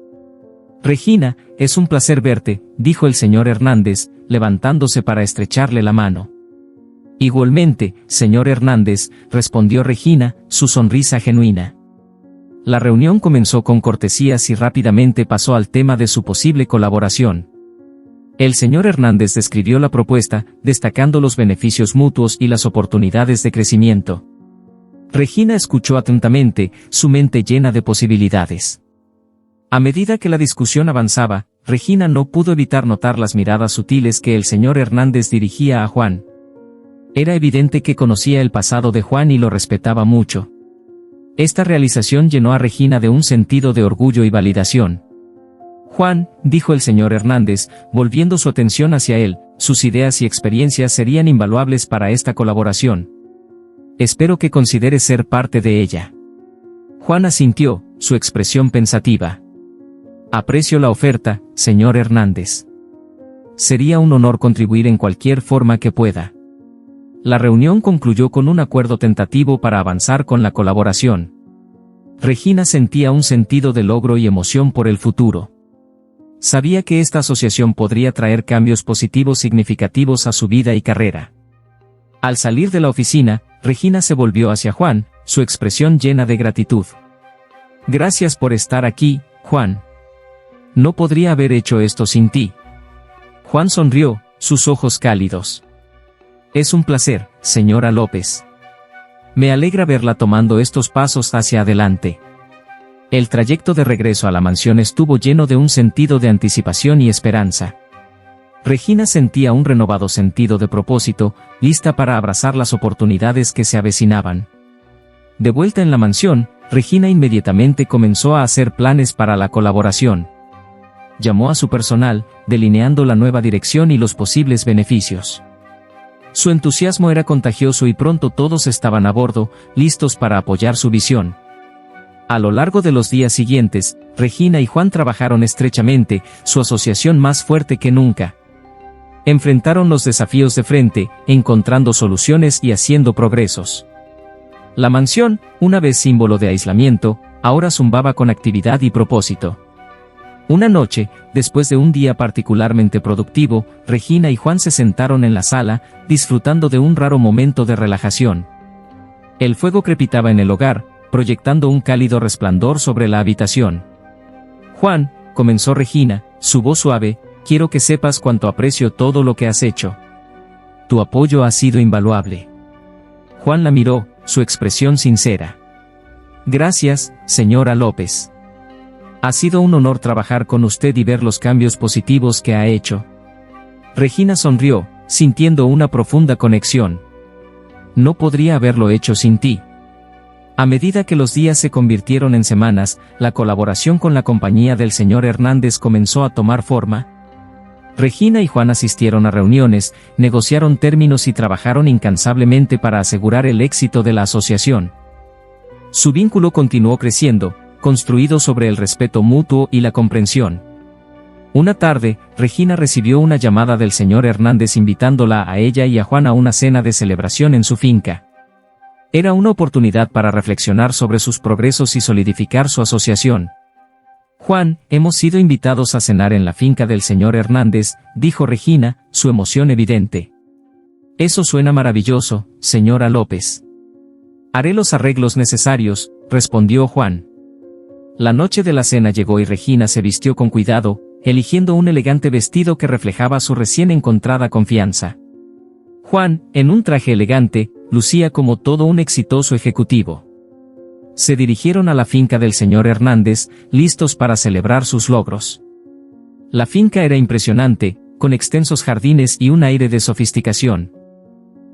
«Regina, es un placer verte», dijo el señor Hernández, levantándose para estrecharle la mano. «Igualmente, señor Hernández», respondió Regina, su sonrisa genuina. La reunión comenzó con cortesías y rápidamente pasó al tema de su posible colaboración. El señor Hernández describió la propuesta, destacando los beneficios mutuos y las oportunidades de crecimiento. Regina escuchó atentamente, su mente llena de posibilidades. A medida que la discusión avanzaba, Regina no pudo evitar notar las miradas sutiles que el señor Hernández dirigía a Juan. Era evidente que conocía el pasado de Juan y lo respetaba mucho. Esta realización llenó a Regina de un sentido de orgullo y validación. «Juan», dijo el señor Hernández, volviendo su atención hacia él, «sus ideas y experiencias serían invaluables para esta colaboración. Espero que considere ser parte de ella». Juan asintió, su expresión pensativa. «Aprecio la oferta, señor Hernández. Sería un honor contribuir en cualquier forma que pueda». La reunión concluyó con un acuerdo tentativo para avanzar con la colaboración. Regina sentía un sentido de logro y emoción por el futuro. Sabía que esta asociación podría traer cambios positivos significativos a su vida y carrera. Al salir de la oficina, Regina se volvió hacia Juan, su expresión llena de gratitud. «Gracias por estar aquí, Juan. No podría haber hecho esto sin ti». Juan sonrió, sus ojos cálidos. «Es un placer, señora López. Me alegra verla tomando estos pasos hacia adelante». El trayecto de regreso a la mansión estuvo lleno de un sentido de anticipación y esperanza. Regina sentía un renovado sentido de propósito, lista para abrazar las oportunidades que se avecinaban. De vuelta en la mansión, Regina inmediatamente comenzó a hacer planes para la colaboración. Llamó a su personal, delineando la nueva dirección y los posibles beneficios. Su entusiasmo era contagioso y pronto todos estaban a bordo, listos para apoyar su visión. A lo largo de los días siguientes, Regina y Juan trabajaron estrechamente, su asociación más fuerte que nunca. Enfrentaron los desafíos de frente, encontrando soluciones y haciendo progresos. La mansión, una vez símbolo de aislamiento, ahora zumbaba con actividad y propósito. Una noche, después de un día particularmente productivo, Regina y Juan se sentaron en la sala, disfrutando de un raro momento de relajación. El fuego crepitaba en el hogar, proyectando un cálido resplandor sobre la habitación. «Juan», comenzó Regina, su voz suave, «quiero que sepas cuánto aprecio todo lo que has hecho. Tu apoyo ha sido invaluable». Juan la miró, su expresión sincera. «Gracias, señora López. Ha sido un honor trabajar con usted y ver los cambios positivos que ha hecho». Regina sonrió, sintiendo una profunda conexión. «No podría haberlo hecho sin ti». A medida que los días se convirtieron en semanas, la colaboración con la compañía del señor Hernández comenzó a tomar forma. Regina y Juan asistieron a reuniones, negociaron términos y trabajaron incansablemente para asegurar el éxito de la asociación. Su vínculo continuó creciendo, construido sobre el respeto mutuo y la comprensión. Una tarde, Regina recibió una llamada del señor Hernández invitándola a ella y a Juan a una cena de celebración en su finca. Era una oportunidad para reflexionar sobre sus progresos y solidificar su asociación. «Juan, hemos sido invitados a cenar en la finca del señor Hernández», dijo Regina, su emoción evidente. «Eso suena maravilloso, señora López». «Haré los arreglos necesarios», respondió Juan. La noche de la cena llegó y Regina se vistió con cuidado, eligiendo un elegante vestido que reflejaba su recién encontrada confianza. Juan, en un traje elegante, lucía como todo un exitoso ejecutivo. Se dirigieron a la finca del señor Hernández, listos para celebrar sus logros. La finca era impresionante, con extensos jardines y un aire de sofisticación.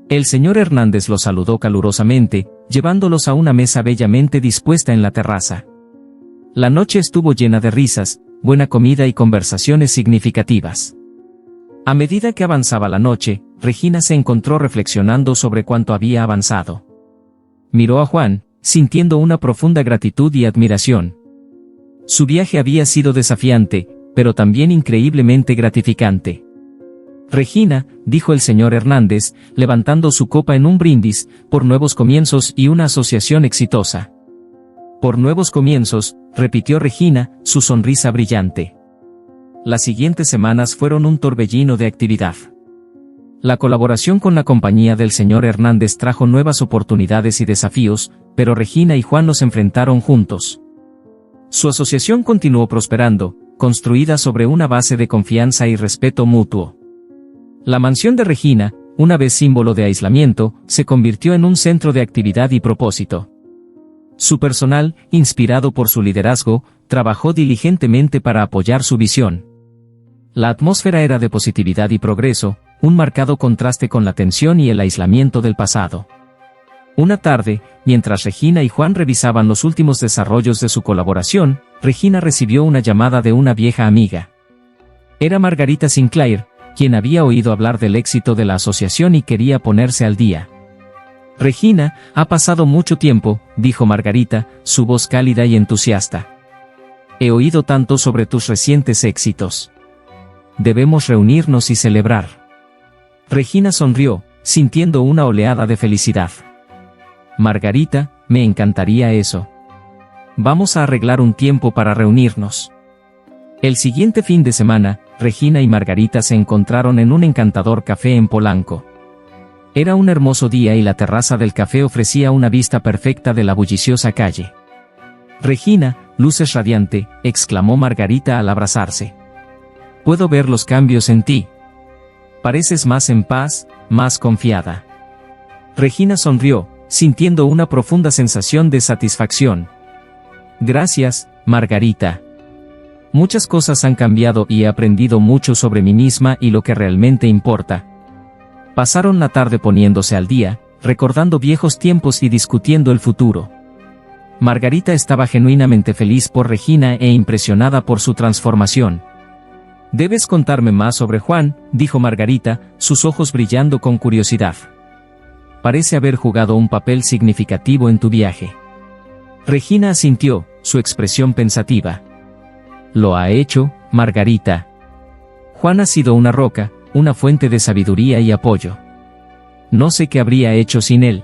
El señor Hernández los saludó calurosamente, llevándolos a una mesa bellamente dispuesta en la terraza. La noche estuvo llena de risas, buena comida y conversaciones significativas. A medida que avanzaba la noche, Regina se encontró reflexionando sobre cuánto había avanzado. Miró a Juan, sintiendo una profunda gratitud y admiración. Su viaje había sido desafiante, pero también increíblemente gratificante. «Regina», dijo el señor Hernández, levantando su copa en un brindis, «por nuevos comienzos y una asociación exitosa». «Por nuevos comienzos», repitió Regina, su sonrisa brillante. Las siguientes semanas fueron un torbellino de actividad. La colaboración con la compañía del señor Hernández trajo nuevas oportunidades y desafíos, pero Regina y Juan los enfrentaron juntos. Su asociación continuó prosperando, construida sobre una base de confianza y respeto mutuo. La mansión de Regina, una vez símbolo de aislamiento, se convirtió en un centro de actividad y propósito. Su personal, inspirado por su liderazgo, trabajó diligentemente para apoyar su visión. La atmósfera era de positividad y progreso, un marcado contraste con la tensión y el aislamiento del pasado. Una tarde, mientras Regina y Juan revisaban los últimos desarrollos de su colaboración, Regina recibió una llamada de una vieja amiga. Era Margarita Sinclair, quien había oído hablar del éxito de la asociación y quería ponerse al día. «Regina, ha pasado mucho tiempo», dijo Margarita, su voz cálida y entusiasta. «He oído tanto sobre tus recientes éxitos. Debemos reunirnos y celebrar». Regina sonrió, sintiendo una oleada de felicidad. «Margarita, me encantaría eso. Vamos a arreglar un tiempo para reunirnos». El siguiente fin de semana, Regina y Margarita se encontraron en un encantador café en Polanco. Era un hermoso día y la terraza del café ofrecía una vista perfecta de la bulliciosa calle. «Regina, luces radiante», exclamó Margarita al abrazarse. «Puedo ver los cambios en ti. Pareces más en paz, más confiada». Regina sonrió, sintiendo una profunda sensación de satisfacción. Gracias, Margarita. Muchas cosas han cambiado y he aprendido mucho sobre mí misma y lo que realmente importa. Pasaron la tarde poniéndose al día, recordando viejos tiempos y discutiendo el futuro. Margarita estaba genuinamente feliz por Regina e impresionada por su transformación. «Debes contarme más sobre Juan», dijo Margarita, sus ojos brillando con curiosidad. «Parece haber jugado un papel significativo en tu viaje». Regina asintió, su expresión pensativa. «Lo ha hecho, Margarita. Juan ha sido una roca, una fuente de sabiduría y apoyo. No sé qué habría hecho sin él».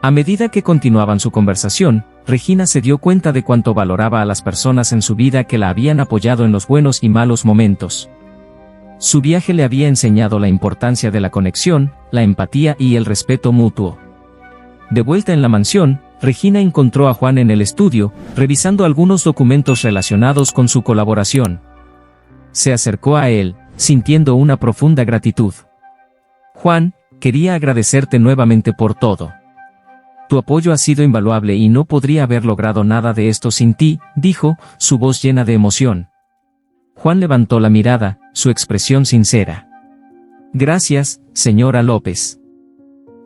A medida que continuaban su conversación, Regina se dio cuenta de cuánto valoraba a las personas en su vida que la habían apoyado en los buenos y malos momentos. Su viaje le había enseñado la importancia de la conexión, la empatía y el respeto mutuo. De vuelta en la mansión, Regina encontró a Juan en el estudio, revisando algunos documentos relacionados con su colaboración. Se acercó a él, sintiendo una profunda gratitud. «Juan, quería agradecerte nuevamente por todo. Tu apoyo ha sido invaluable y no podría haber logrado nada de esto sin ti», dijo, su voz llena de emoción. Juan levantó la mirada, su expresión sincera. «Gracias, señora López.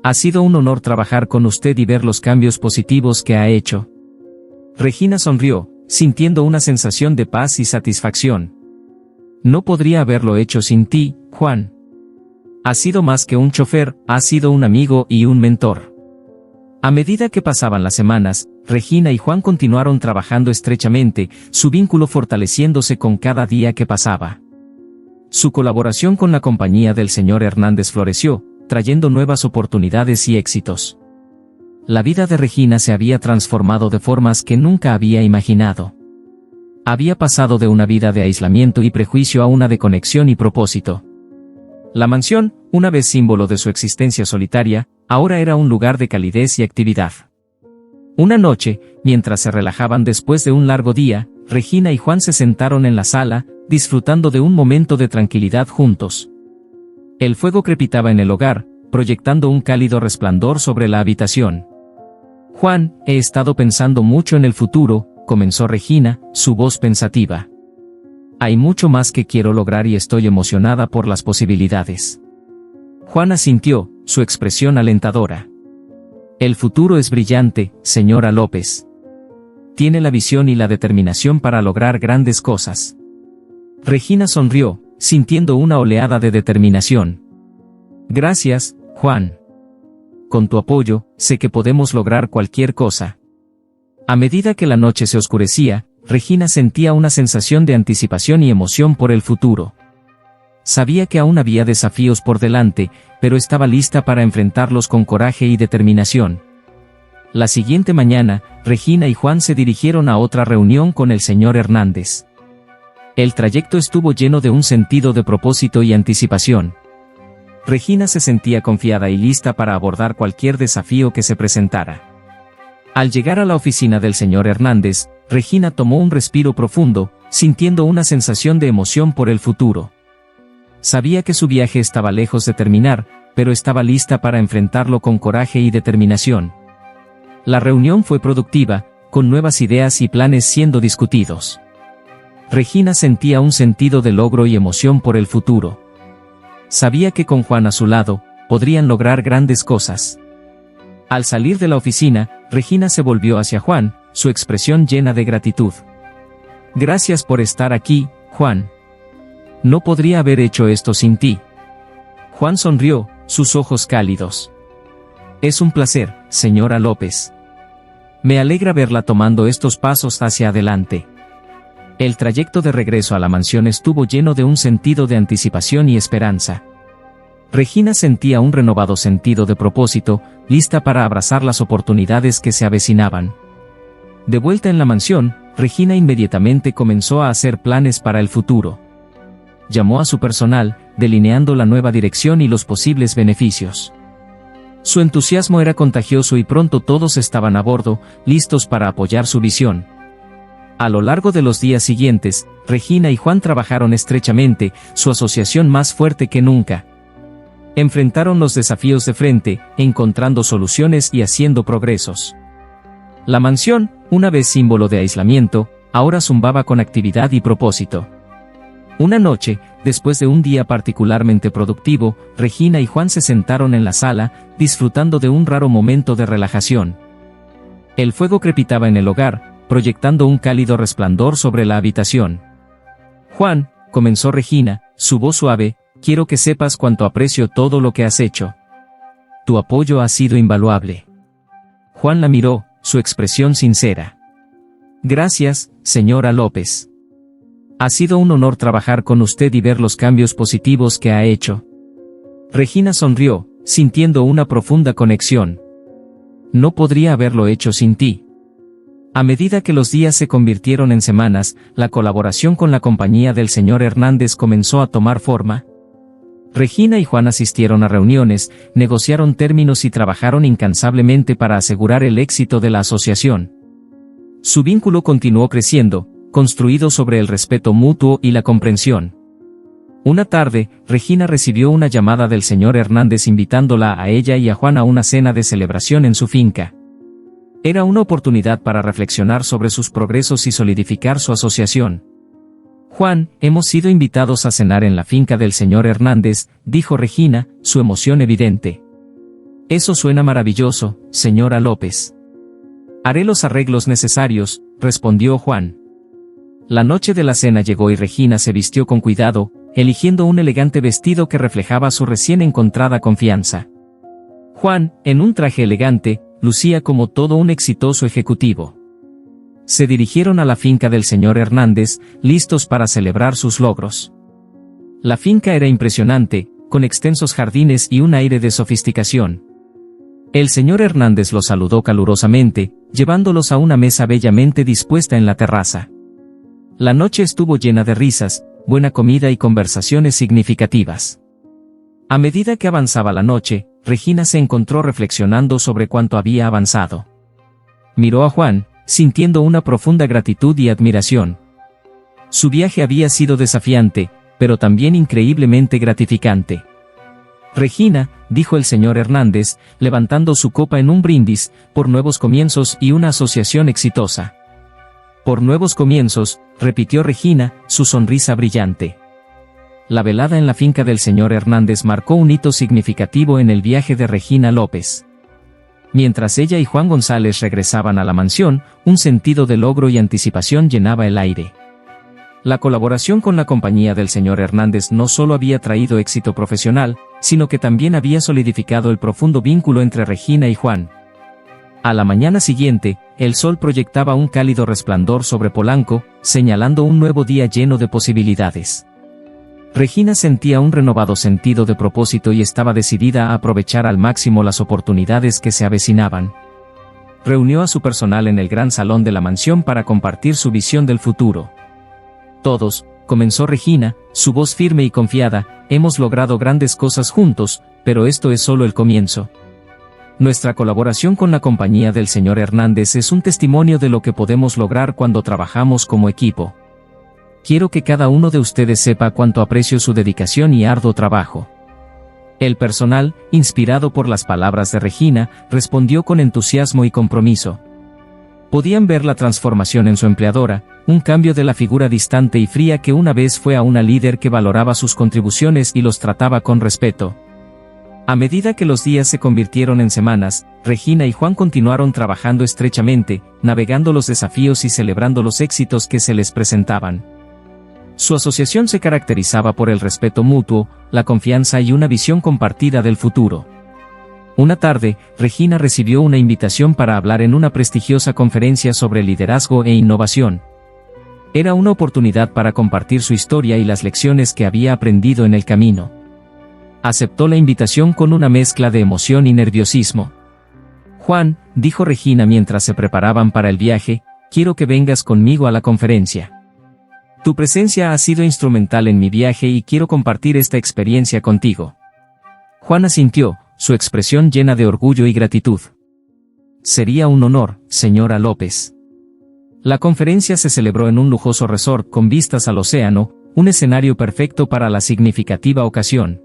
Ha sido un honor trabajar con usted y ver los cambios positivos que ha hecho». Regina sonrió, sintiendo una sensación de paz y satisfacción. «No podría haberlo hecho sin ti, Juan. Has sido más que un chofer, has sido un amigo y un mentor». A medida que pasaban las semanas, Regina y Juan continuaron trabajando estrechamente, su vínculo fortaleciéndose con cada día que pasaba. Su colaboración con la compañía del señor Hernández floreció, trayendo nuevas oportunidades y éxitos. La vida de Regina se había transformado de formas que nunca había imaginado. Había pasado de una vida de aislamiento y prejuicio a una de conexión y propósito. La mansión, una vez símbolo de su existencia solitaria, ahora era un lugar de calidez y actividad. Una noche, mientras se relajaban después de un largo día, Regina y Juan se sentaron en la sala, disfrutando de un momento de tranquilidad juntos. El fuego crepitaba en el hogar, proyectando un cálido resplandor sobre la habitación. «Juan, he estado pensando mucho en el futuro», comenzó Regina, su voz pensativa. «Hay mucho más que quiero lograr y estoy emocionada por las posibilidades». Juan asintió, su expresión alentadora. «El futuro es brillante, señora López. Tiene la visión y la determinación para lograr grandes cosas». Regina sonrió, sintiendo una oleada de determinación. «Gracias, Juan. Con tu apoyo, sé que podemos lograr cualquier cosa». A medida que la noche se oscurecía, Regina sentía una sensación de anticipación y emoción por el futuro. Sabía que aún había desafíos por delante, pero estaba lista para enfrentarlos con coraje y determinación. La siguiente mañana, Regina y Juan se dirigieron a otra reunión con el señor Hernández. El trayecto estuvo lleno de un sentido de propósito y anticipación. Regina se sentía confiada y lista para abordar cualquier desafío que se presentara. Al llegar a la oficina del señor Hernández, Regina tomó un respiro profundo, sintiendo una sensación de emoción por el futuro. Sabía que su viaje estaba lejos de terminar, pero estaba lista para enfrentarlo con coraje y determinación. La reunión fue productiva, con nuevas ideas y planes siendo discutidos. Regina sentía un sentido de logro y emoción por el futuro. Sabía que con Juan a su lado, podrían lograr grandes cosas. Al salir de la oficina, Regina se volvió hacia Juan, su expresión llena de gratitud. «Gracias por estar aquí, Juan. No podría haber hecho esto sin ti». Juan sonrió, sus ojos cálidos. «Es un placer, señora López. Me alegra verla tomando estos pasos hacia adelante». El trayecto de regreso a la mansión estuvo lleno de un sentido de anticipación y esperanza. Regina sentía un renovado sentido de propósito, lista para abrazar las oportunidades que se avecinaban. De vuelta en la mansión, Regina inmediatamente comenzó a hacer planes para el futuro. Llamó a su personal, delineando la nueva dirección y los posibles beneficios. Su entusiasmo era contagioso y pronto todos estaban a bordo, listos para apoyar su visión. A lo largo de los días siguientes, Regina y Juan trabajaron estrechamente, su asociación más fuerte que nunca. Enfrentaron los desafíos de frente, encontrando soluciones y haciendo progresos. La mansión, Una vez símbolo de aislamiento, ahora zumbaba con actividad y propósito. Una noche, después de un día particularmente productivo, Regina y Juan se sentaron en la sala, disfrutando de un raro momento de relajación. El fuego crepitaba en el hogar, proyectando un cálido resplandor sobre la habitación. «Juan», comenzó Regina, su voz suave, «quiero que sepas cuánto aprecio todo lo que has hecho. Tu apoyo ha sido invaluable». Juan la miró, su expresión sincera. «Gracias, señora López. Ha sido un honor trabajar con usted y ver los cambios positivos que ha hecho». Regina sonrió, sintiendo una profunda conexión. «No podría haberlo hecho sin ti». A medida que los días se convirtieron en semanas, la colaboración con la compañía del señor Hernández comenzó a tomar forma. Regina y Juan asistieron a reuniones, negociaron términos y trabajaron incansablemente para asegurar el éxito de la asociación. Su vínculo continuó creciendo, construido sobre el respeto mutuo y la comprensión. Una tarde, Regina recibió una llamada del señor Hernández invitándola a ella y a Juan a una cena de celebración en su finca. Era una oportunidad para reflexionar sobre sus progresos y solidificar su asociación. «Juan, hemos sido invitados a cenar en la finca del señor Hernández», dijo Regina, su emoción evidente. «Eso suena maravilloso, señora López». «Haré los arreglos necesarios», respondió Juan. La noche de la cena llegó y Regina se vistió con cuidado, eligiendo un elegante vestido que reflejaba su recién encontrada confianza. Juan, en un traje elegante, lucía como todo un exitoso ejecutivo. Se dirigieron a la finca del señor Hernández, listos para celebrar sus logros. La finca era impresionante, con extensos jardines y un aire de sofisticación. El señor Hernández los saludó calurosamente, llevándolos a una mesa bellamente dispuesta en la terraza. La noche estuvo llena de risas, buena comida y conversaciones significativas. A medida que avanzaba la noche, Regina se encontró reflexionando sobre cuánto había avanzado. Miró a Juan, sintiendo una profunda gratitud y admiración. Su viaje había sido desafiante, pero también increíblemente gratificante. «Regina», dijo el señor Hernández, levantando su copa en un brindis, «por nuevos comienzos y una asociación exitosa». «Por nuevos comienzos», repitió Regina, su sonrisa brillante. La velada en la finca del señor Hernández marcó un hito significativo en el viaje de Regina López. Mientras ella y Juan González regresaban a la mansión, un sentido de logro y anticipación llenaba el aire. La colaboración con la compañía del señor Hernández no solo había traído éxito profesional, sino que también había solidificado el profundo vínculo entre Regina y Juan. A la mañana siguiente, el sol proyectaba un cálido resplandor sobre Polanco, señalando un nuevo día lleno de posibilidades. Regina sentía un renovado sentido de propósito y estaba decidida a aprovechar al máximo las oportunidades que se avecinaban. Reunió a su personal en el gran salón de la mansión para compartir su visión del futuro. «Todos», comenzó Regina, su voz firme y confiada, «hemos logrado grandes cosas juntos, pero esto es solo el comienzo. Nuestra colaboración con la compañía del señor Hernández es un testimonio de lo que podemos lograr cuando trabajamos como equipo. Quiero que cada uno de ustedes sepa cuánto aprecio su dedicación y arduo trabajo». El personal, inspirado por las palabras de Regina, respondió con entusiasmo y compromiso. Podían ver la transformación en su empleadora, un cambio de la figura distante y fría que una vez fue a una líder que valoraba sus contribuciones y los trataba con respeto. A medida que los días se convirtieron en semanas, Regina y Juan continuaron trabajando estrechamente, navegando los desafíos y celebrando los éxitos que se les presentaban. Su asociación se caracterizaba por el respeto mutuo, la confianza y una visión compartida del futuro. Una tarde, Regina recibió una invitación para hablar en una prestigiosa conferencia sobre liderazgo e innovación. Era una oportunidad para compartir su historia y las lecciones que había aprendido en el camino. Aceptó la invitación con una mezcla de emoción y nerviosismo. «Juan», dijo Regina mientras se preparaban para el viaje, «quiero que vengas conmigo a la conferencia. Tu presencia ha sido instrumental en mi viaje y quiero compartir esta experiencia contigo». Juan asintió, su expresión llena de orgullo y gratitud. «Sería un honor, señora López». La conferencia se celebró en un lujoso resort con vistas al océano, un escenario perfecto para la significativa ocasión.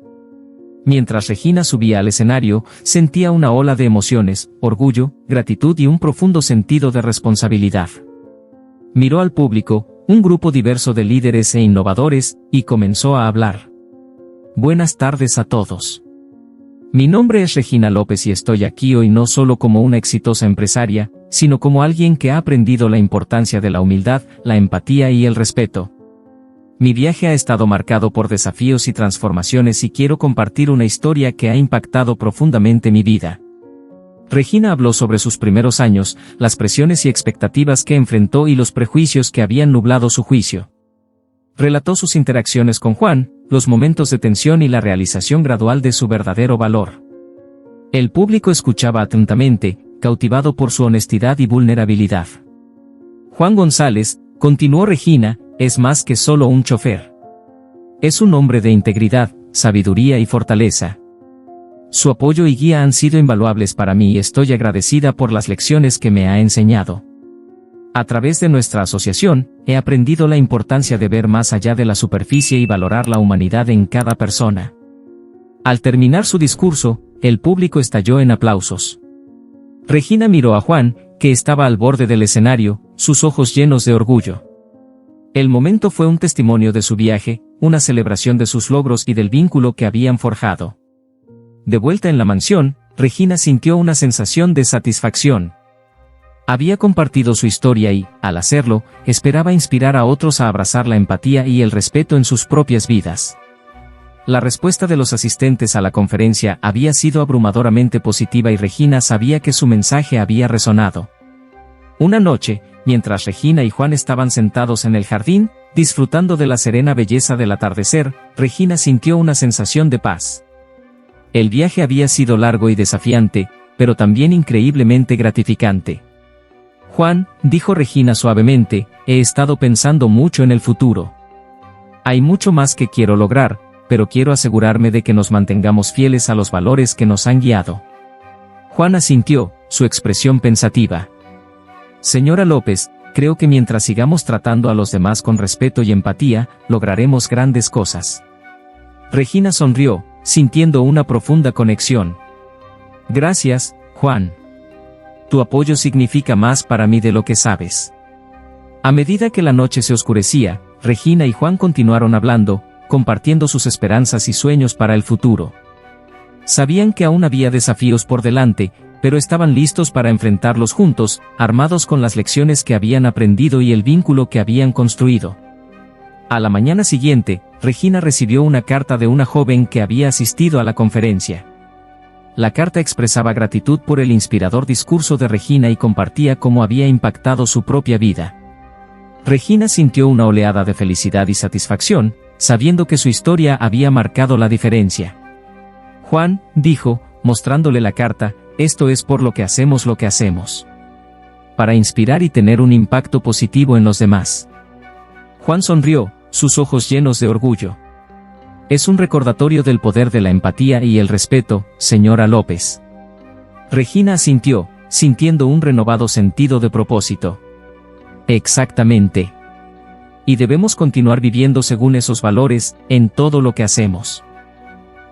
Mientras Regina subía al escenario, sentía una ola de emociones, orgullo, gratitud y un profundo sentido de responsabilidad. Miró al público, un grupo diverso de líderes e innovadores, y comenzó a hablar. Buenas tardes a todos. Mi nombre es Regina López y estoy aquí hoy no solo como una exitosa empresaria, sino como alguien que ha aprendido la importancia de la humildad, la empatía y el respeto. Mi viaje ha estado marcado por desafíos y transformaciones y quiero compartir una historia que ha impactado profundamente mi vida. Regina habló sobre sus primeros años, las presiones y expectativas que enfrentó y los prejuicios que habían nublado su juicio. Relató sus interacciones con Juan, los momentos de tensión y la realización gradual de su verdadero valor. El público escuchaba atentamente, cautivado por su honestidad y vulnerabilidad. Juan González, continuó Regina, es más que solo un chofer. Es un hombre de integridad, sabiduría y fortaleza. Su apoyo y guía han sido invaluables para mí y estoy agradecida por las lecciones que me ha enseñado. A través de nuestra asociación, he aprendido la importancia de ver más allá de la superficie y valorar la humanidad en cada persona. Al terminar su discurso, el público estalló en aplausos. Regina miró a Juan, que estaba al borde del escenario, sus ojos llenos de orgullo. El momento fue un testimonio de su viaje, una celebración de sus logros y del vínculo que habían forjado. De vuelta en la mansión, Regina sintió una sensación de satisfacción. Había compartido su historia y, al hacerlo, esperaba inspirar a otros a abrazar la empatía y el respeto en sus propias vidas. La respuesta de los asistentes a la conferencia había sido abrumadoramente positiva y Regina sabía que su mensaje había resonado. Una noche, mientras Regina y Juan estaban sentados en el jardín, disfrutando de la serena belleza del atardecer, Regina sintió una sensación de paz. El viaje había sido largo y desafiante, pero también increíblemente gratificante. Juan, dijo Regina suavemente, he estado pensando mucho en el futuro. Hay mucho más que quiero lograr, pero quiero asegurarme de que nos mantengamos fieles a los valores que nos han guiado. Juan asintió, su expresión pensativa. Señora López, creo que mientras sigamos tratando a los demás con respeto y empatía, lograremos grandes cosas. Regina sonrió, sintiendo una profunda conexión. Gracias, Juan. Tu apoyo significa más para mí de lo que sabes. A medida que la noche se oscurecía, Regina y Juan continuaron hablando, compartiendo sus esperanzas y sueños para el futuro. Sabían que aún había desafíos por delante, pero estaban listos para enfrentarlos juntos, armados con las lecciones que habían aprendido y el vínculo que habían construido. A la mañana siguiente, Regina recibió una carta de una joven que había asistido a la conferencia. La carta expresaba gratitud por el inspirador discurso de Regina y compartía cómo había impactado su propia vida. Regina sintió una oleada de felicidad y satisfacción, sabiendo que su historia había marcado la diferencia. Juan, dijo, mostrándole la carta, esto es por lo que hacemos lo que hacemos. Para inspirar y tener un impacto positivo en los demás. Juan sonrió, sus ojos llenos de orgullo. Es un recordatorio del poder de la empatía y el respeto, señora López. Regina asintió, sintiendo un renovado sentido de propósito. Exactamente. Y debemos continuar viviendo según esos valores, en todo lo que hacemos.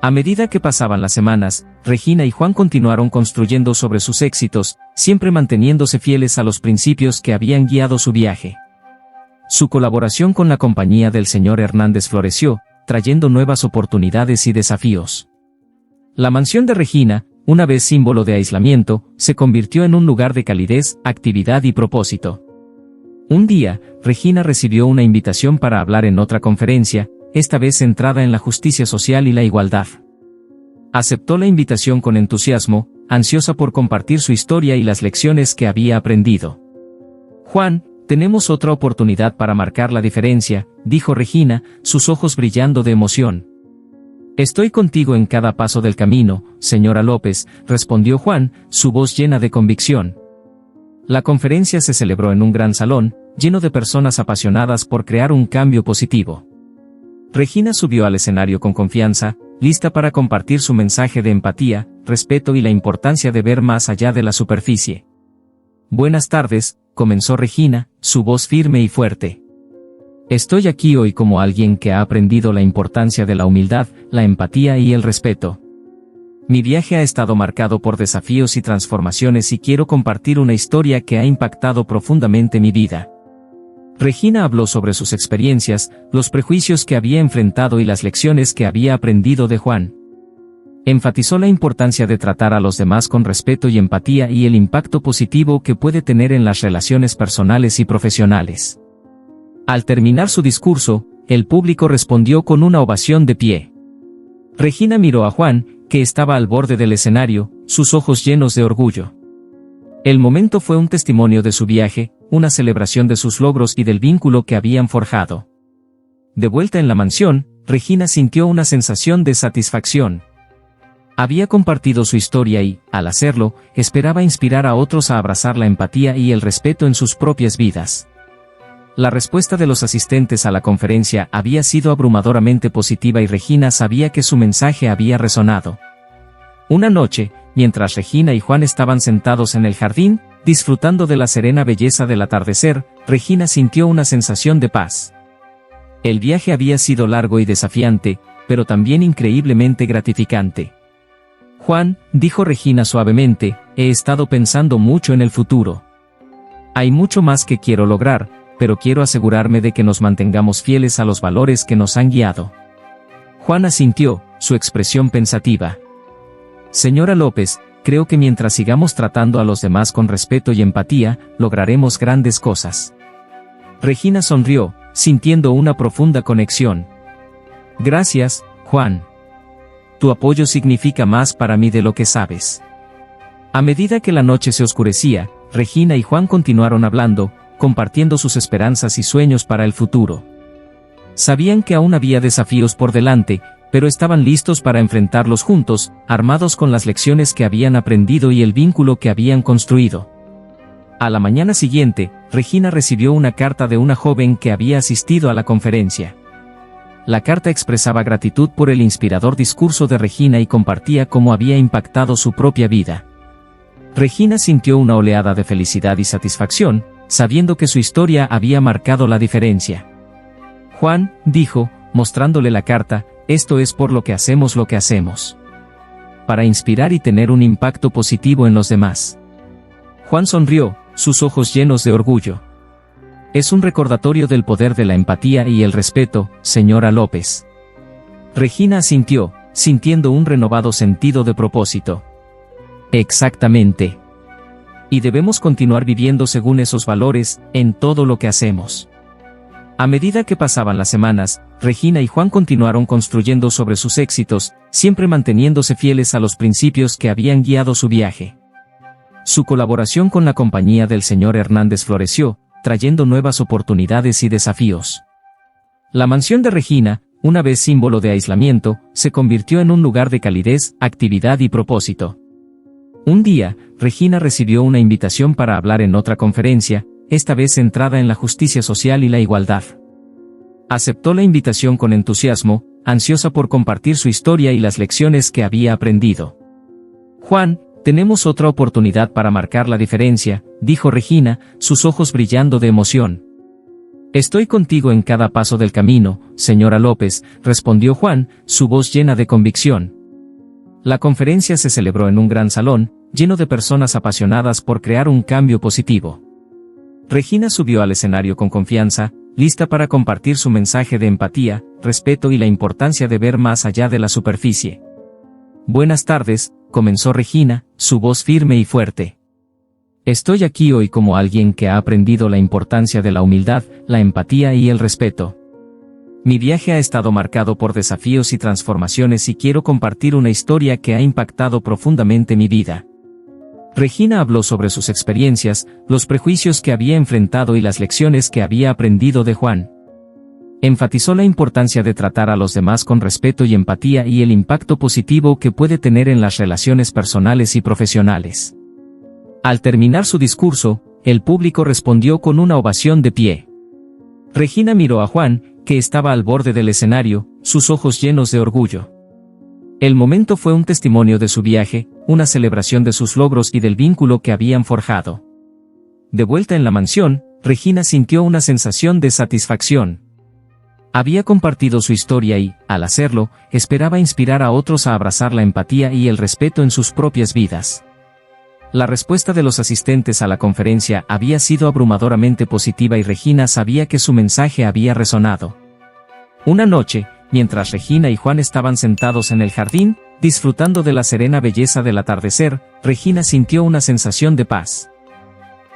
A medida que pasaban las semanas, Regina y Juan continuaron construyendo sobre sus éxitos, siempre manteniéndose fieles a los principios que habían guiado su viaje. Su colaboración con la compañía del señor Hernández floreció, trayendo nuevas oportunidades y desafíos. La mansión de Regina, una vez símbolo de aislamiento, se convirtió en un lugar de calidez, actividad y propósito. Un día, Regina recibió una invitación para hablar en otra conferencia, esta vez centrada en la justicia social y la igualdad. Aceptó la invitación con entusiasmo, ansiosa por compartir su historia y las lecciones que había aprendido. Juan, tenemos otra oportunidad para marcar la diferencia, dijo Regina, sus ojos brillando de emoción. Estoy contigo en cada paso del camino, señora López, respondió Juan, su voz llena de convicción. La conferencia se celebró en un gran salón, lleno de personas apasionadas por crear un cambio positivo. Regina subió al escenario con confianza, lista para compartir su mensaje de empatía, respeto y la importancia de ver más allá de la superficie. Buenas tardes, comenzó Regina, su voz firme y fuerte. Estoy aquí hoy como alguien que ha aprendido la importancia de la humildad, la empatía y el respeto. Mi viaje ha estado marcado por desafíos y transformaciones y quiero compartir una historia que ha impactado profundamente mi vida. Regina habló sobre sus experiencias, los prejuicios que había enfrentado y las lecciones que había aprendido de Juan. Enfatizó la importancia de tratar a los demás con respeto y empatía y el impacto positivo que puede tener en las relaciones personales y profesionales. Al terminar su discurso, el público respondió con una ovación de pie. Regina miró a Juan, que estaba al borde del escenario, sus ojos llenos de orgullo. El momento fue un testimonio de su viaje, una celebración de sus logros y del vínculo que habían forjado. De vuelta en la mansión, Regina sintió una sensación de satisfacción. Había compartido su historia y, al hacerlo, esperaba inspirar a otros a abrazar la empatía y el respeto en sus propias vidas. La respuesta de los asistentes a la conferencia había sido abrumadoramente positiva y Regina sabía que su mensaje había resonado. Una noche, mientras Regina y Juan estaban sentados en el jardín, disfrutando de la serena belleza del atardecer, Regina sintió una sensación de paz. El viaje había sido largo y desafiante, pero también increíblemente gratificante. Juan, dijo Regina suavemente, he estado pensando mucho en el futuro. Hay mucho más que quiero lograr, pero quiero asegurarme de que nos mantengamos fieles a los valores que nos han guiado. Juan asintió, su expresión pensativa. Señora López, creo que mientras sigamos tratando a los demás con respeto y empatía, lograremos grandes cosas. Regina sonrió, sintiendo una profunda conexión. Gracias, Juan. Tu apoyo significa más para mí de lo que sabes. A medida que la noche se oscurecía, Regina y Juan continuaron hablando, compartiendo sus esperanzas y sueños para el futuro. Sabían que aún había desafíos por delante, pero estaban listos para enfrentarlos juntos, armados con las lecciones que habían aprendido y el vínculo que habían construido. A la mañana siguiente, Regina recibió una carta de una joven que había asistido a la conferencia. La carta expresaba gratitud por el inspirador discurso de Regina y compartía cómo había impactado su propia vida. Regina sintió una oleada de felicidad y satisfacción, sabiendo que su historia había marcado la diferencia. Juan, dijo, mostrándole la carta, esto es por lo que hacemos lo que hacemos. Para inspirar y tener un impacto positivo en los demás. Juan sonrió, sus ojos llenos de orgullo. Es un recordatorio del poder de la empatía y el respeto, señora López. Regina asintió, sintiendo un renovado sentido de propósito. Exactamente. Y debemos continuar viviendo según esos valores, en todo lo que hacemos. A medida que pasaban las semanas, Regina y Juan continuaron construyendo sobre sus éxitos, siempre manteniéndose fieles a los principios que habían guiado su viaje. Su colaboración con la compañía del señor Hernández floreció, trayendo nuevas oportunidades y desafíos. La mansión de Regina, una vez símbolo de aislamiento, se convirtió en un lugar de calidez, actividad y propósito. Un día, Regina recibió una invitación para hablar en otra conferencia, esta vez centrada en la justicia social y la igualdad. Aceptó la invitación con entusiasmo, ansiosa por compartir su historia y las lecciones que había aprendido. Juan, tenemos otra oportunidad para marcar la diferencia, dijo Regina, sus ojos brillando de emoción. Estoy contigo en cada paso del camino, señora López, respondió Juan, su voz llena de convicción. La conferencia se celebró en un gran salón, lleno de personas apasionadas por crear un cambio positivo. Regina subió al escenario con confianza, lista para compartir su mensaje de empatía, respeto y la importancia de ver más allá de la superficie. Buenas tardes, comenzó Regina, su voz firme y fuerte. Estoy aquí hoy como alguien que ha aprendido la importancia de la humildad, la empatía y el respeto. Mi viaje ha estado marcado por desafíos y transformaciones y quiero compartir una historia que ha impactado profundamente mi vida. Regina habló sobre sus experiencias, los prejuicios que había enfrentado y las lecciones que había aprendido de Juan. Enfatizó la importancia de tratar a los demás con respeto y empatía y el impacto positivo que puede tener en las relaciones personales y profesionales. Al terminar su discurso, el público respondió con una ovación de pie. Regina miró a Juan, que estaba al borde del escenario, sus ojos llenos de orgullo. El momento fue un testimonio de su viaje, una celebración de sus logros y del vínculo que habían forjado. De vuelta en la mansión, Regina sintió una sensación de satisfacción. Había compartido su historia y, al hacerlo, esperaba inspirar a otros a abrazar la empatía y el respeto en sus propias vidas. La respuesta de los asistentes a la conferencia había sido abrumadoramente positiva y Regina sabía que su mensaje había resonado. Una noche, mientras Regina y Juan estaban sentados en el jardín, disfrutando de la serena belleza del atardecer, Regina sintió una sensación de paz.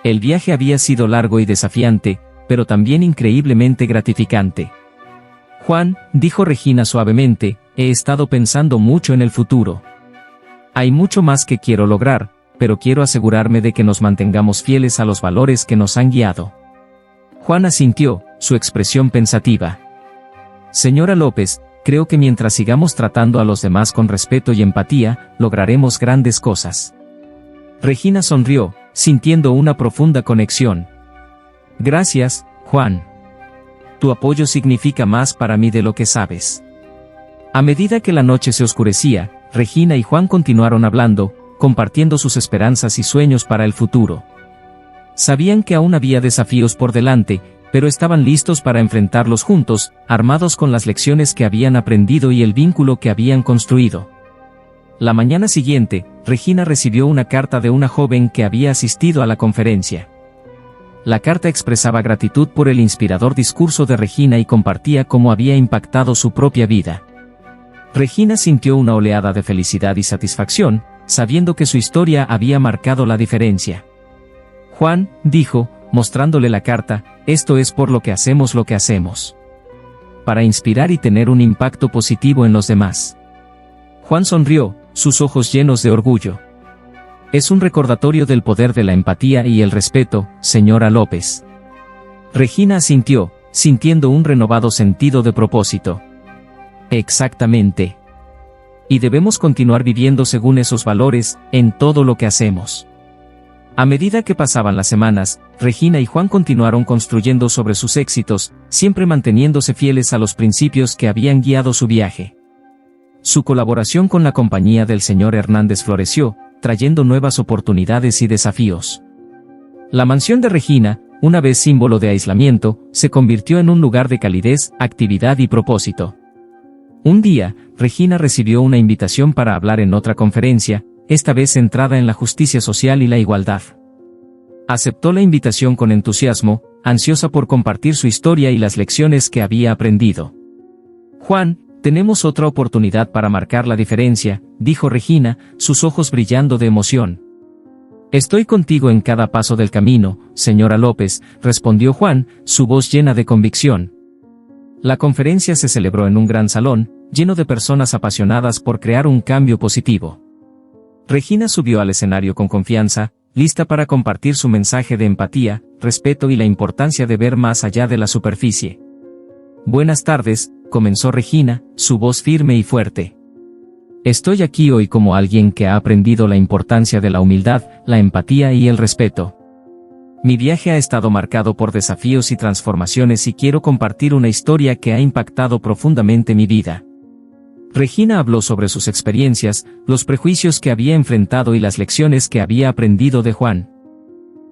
El viaje había sido largo y desafiante, pero también increíblemente gratificante. Juan, dijo Regina suavemente, he estado pensando mucho en el futuro. Hay mucho más que quiero lograr, pero quiero asegurarme de que nos mantengamos fieles a los valores que nos han guiado. Juan asintió, su expresión pensativa. Señora López, creo que mientras sigamos tratando a los demás con respeto y empatía, lograremos grandes cosas. Regina sonrió, sintiendo una profunda conexión. Gracias, Juan. Tu apoyo significa más para mí de lo que sabes. A medida que la noche se oscurecía, Regina y Juan continuaron hablando, compartiendo sus esperanzas y sueños para el futuro. Sabían que aún había desafíos por delante, pero estaban listos para enfrentarlos juntos, armados con las lecciones que habían aprendido y el vínculo que habían construido. La mañana siguiente, Regina recibió una carta de una joven que había asistido a la conferencia. La carta expresaba gratitud por el inspirador discurso de Regina y compartía cómo había impactado su propia vida. Regina sintió una oleada de felicidad y satisfacción, sabiendo que su historia había marcado la diferencia. Juan, dijo, mostrándole la carta, esto es por lo que hacemos lo que hacemos. Para inspirar y tener un impacto positivo en los demás. Juan sonrió, sus ojos llenos de orgullo. Es un recordatorio del poder de la empatía y el respeto, señora López. Regina asintió, sintiendo un renovado sentido de propósito. Exactamente. Y debemos continuar viviendo según esos valores, en todo lo que hacemos. A medida que pasaban las semanas, Regina y Juan continuaron construyendo sobre sus éxitos, siempre manteniéndose fieles a los principios que habían guiado su viaje. Su colaboración con la compañía del señor Hernández floreció, trayendo nuevas oportunidades y desafíos. La mansión de Regina, una vez símbolo de aislamiento, se convirtió en un lugar de calidez, actividad y propósito. Un día, Regina recibió una invitación para hablar en otra conferencia, esta vez centrada en la justicia social y la igualdad. Aceptó la invitación con entusiasmo, ansiosa por compartir su historia y las lecciones que había aprendido. Juan, tenemos otra oportunidad para marcar la diferencia, dijo Regina, sus ojos brillando de emoción. Estoy contigo en cada paso del camino, señora López, respondió Juan, su voz llena de convicción. La conferencia se celebró en un gran salón, lleno de personas apasionadas por crear un cambio positivo. Regina subió al escenario con confianza, lista para compartir su mensaje de empatía, respeto y la importancia de ver más allá de la superficie. Buenas tardes, comenzó Regina, su voz firme y fuerte. Estoy aquí hoy como alguien que ha aprendido la importancia de la humildad, la empatía y el respeto. Mi viaje ha estado marcado por desafíos y transformaciones y quiero compartir una historia que ha impactado profundamente mi vida. Regina habló sobre sus experiencias, los prejuicios que había enfrentado y las lecciones que había aprendido de Juan.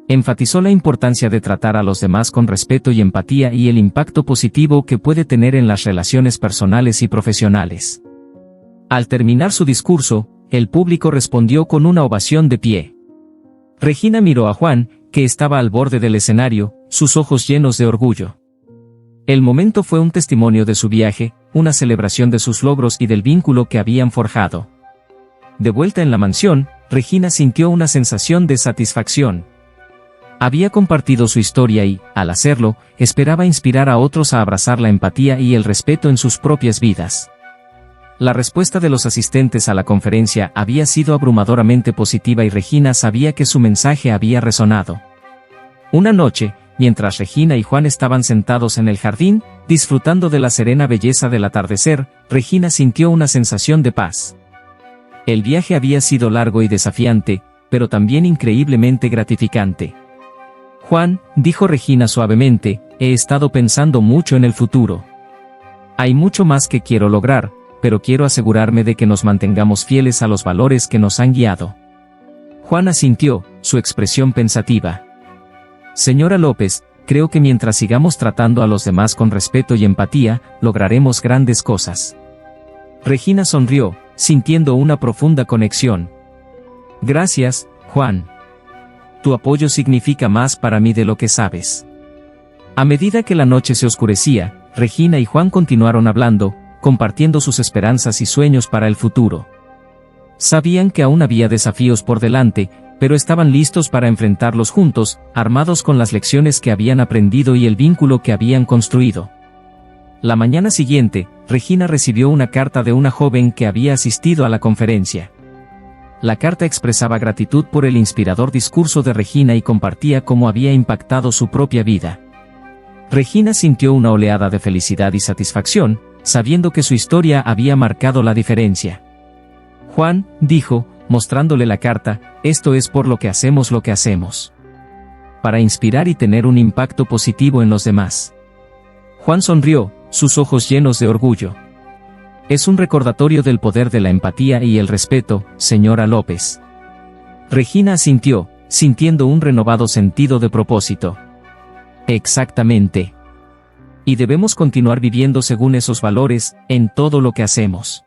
Enfatizó la importancia de tratar a los demás con respeto y empatía y el impacto positivo que puede tener en las relaciones personales y profesionales. Al terminar su discurso, el público respondió con una ovación de pie. Regina miró a Juan, que estaba al borde del escenario, sus ojos llenos de orgullo. El momento fue un testimonio de su viaje, una celebración de sus logros y del vínculo que habían forjado. De vuelta en la mansión, Regina sintió una sensación de satisfacción. Había compartido su historia y, al hacerlo, esperaba inspirar a otros a abrazar la empatía y el respeto en sus propias vidas. La respuesta de los asistentes a la conferencia había sido abrumadoramente positiva y Regina sabía que su mensaje había resonado. Una noche, mientras Regina y Juan estaban sentados en el jardín, disfrutando de la serena belleza del atardecer, Regina sintió una sensación de paz. El viaje había sido largo y desafiante, pero también increíblemente gratificante. Juan, dijo Regina suavemente, he estado pensando mucho en el futuro. Hay mucho más que quiero lograr, pero quiero asegurarme de que nos mantengamos fieles a los valores que nos han guiado. Juan asintió, su expresión pensativa. Señora López, creo que mientras sigamos tratando a los demás con respeto y empatía, lograremos grandes cosas. Regina sonrió, sintiendo una profunda conexión. Gracias, Juan. Tu apoyo significa más para mí de lo que sabes. A medida que la noche se oscurecía, Regina y Juan continuaron hablando, compartiendo sus esperanzas y sueños para el futuro. Sabían que aún había desafíos por delante, pero estaban listos para enfrentarlos juntos, armados con las lecciones que habían aprendido y el vínculo que habían construido. La mañana siguiente, Regina recibió una carta de una joven que había asistido a la conferencia. La carta expresaba gratitud por el inspirador discurso de Regina y compartía cómo había impactado su propia vida. Regina sintió una oleada de felicidad y satisfacción, sabiendo que su historia había marcado la diferencia. Juan, dijo, mostrándole la carta, esto es por lo que hacemos. Para inspirar y tener un impacto positivo en los demás. Juan sonrió, sus ojos llenos de orgullo. Es un recordatorio del poder de la empatía y el respeto, señora López. Regina asintió, sintiendo un renovado sentido de propósito. Exactamente. Y debemos continuar viviendo según esos valores, en todo lo que hacemos.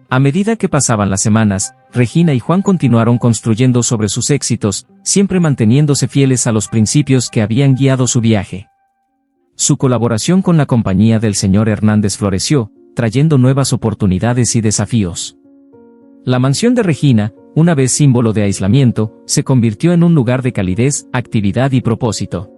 A medida que pasaban las semanas, Regina y Juan continuaron construyendo sobre sus éxitos, siempre manteniéndose fieles a los principios que habían guiado su viaje. Su colaboración con la compañía del señor Hernández floreció, trayendo nuevas oportunidades y desafíos. La mansión de Regina, una vez símbolo de aislamiento, se convirtió en un lugar de calidez, actividad y propósito.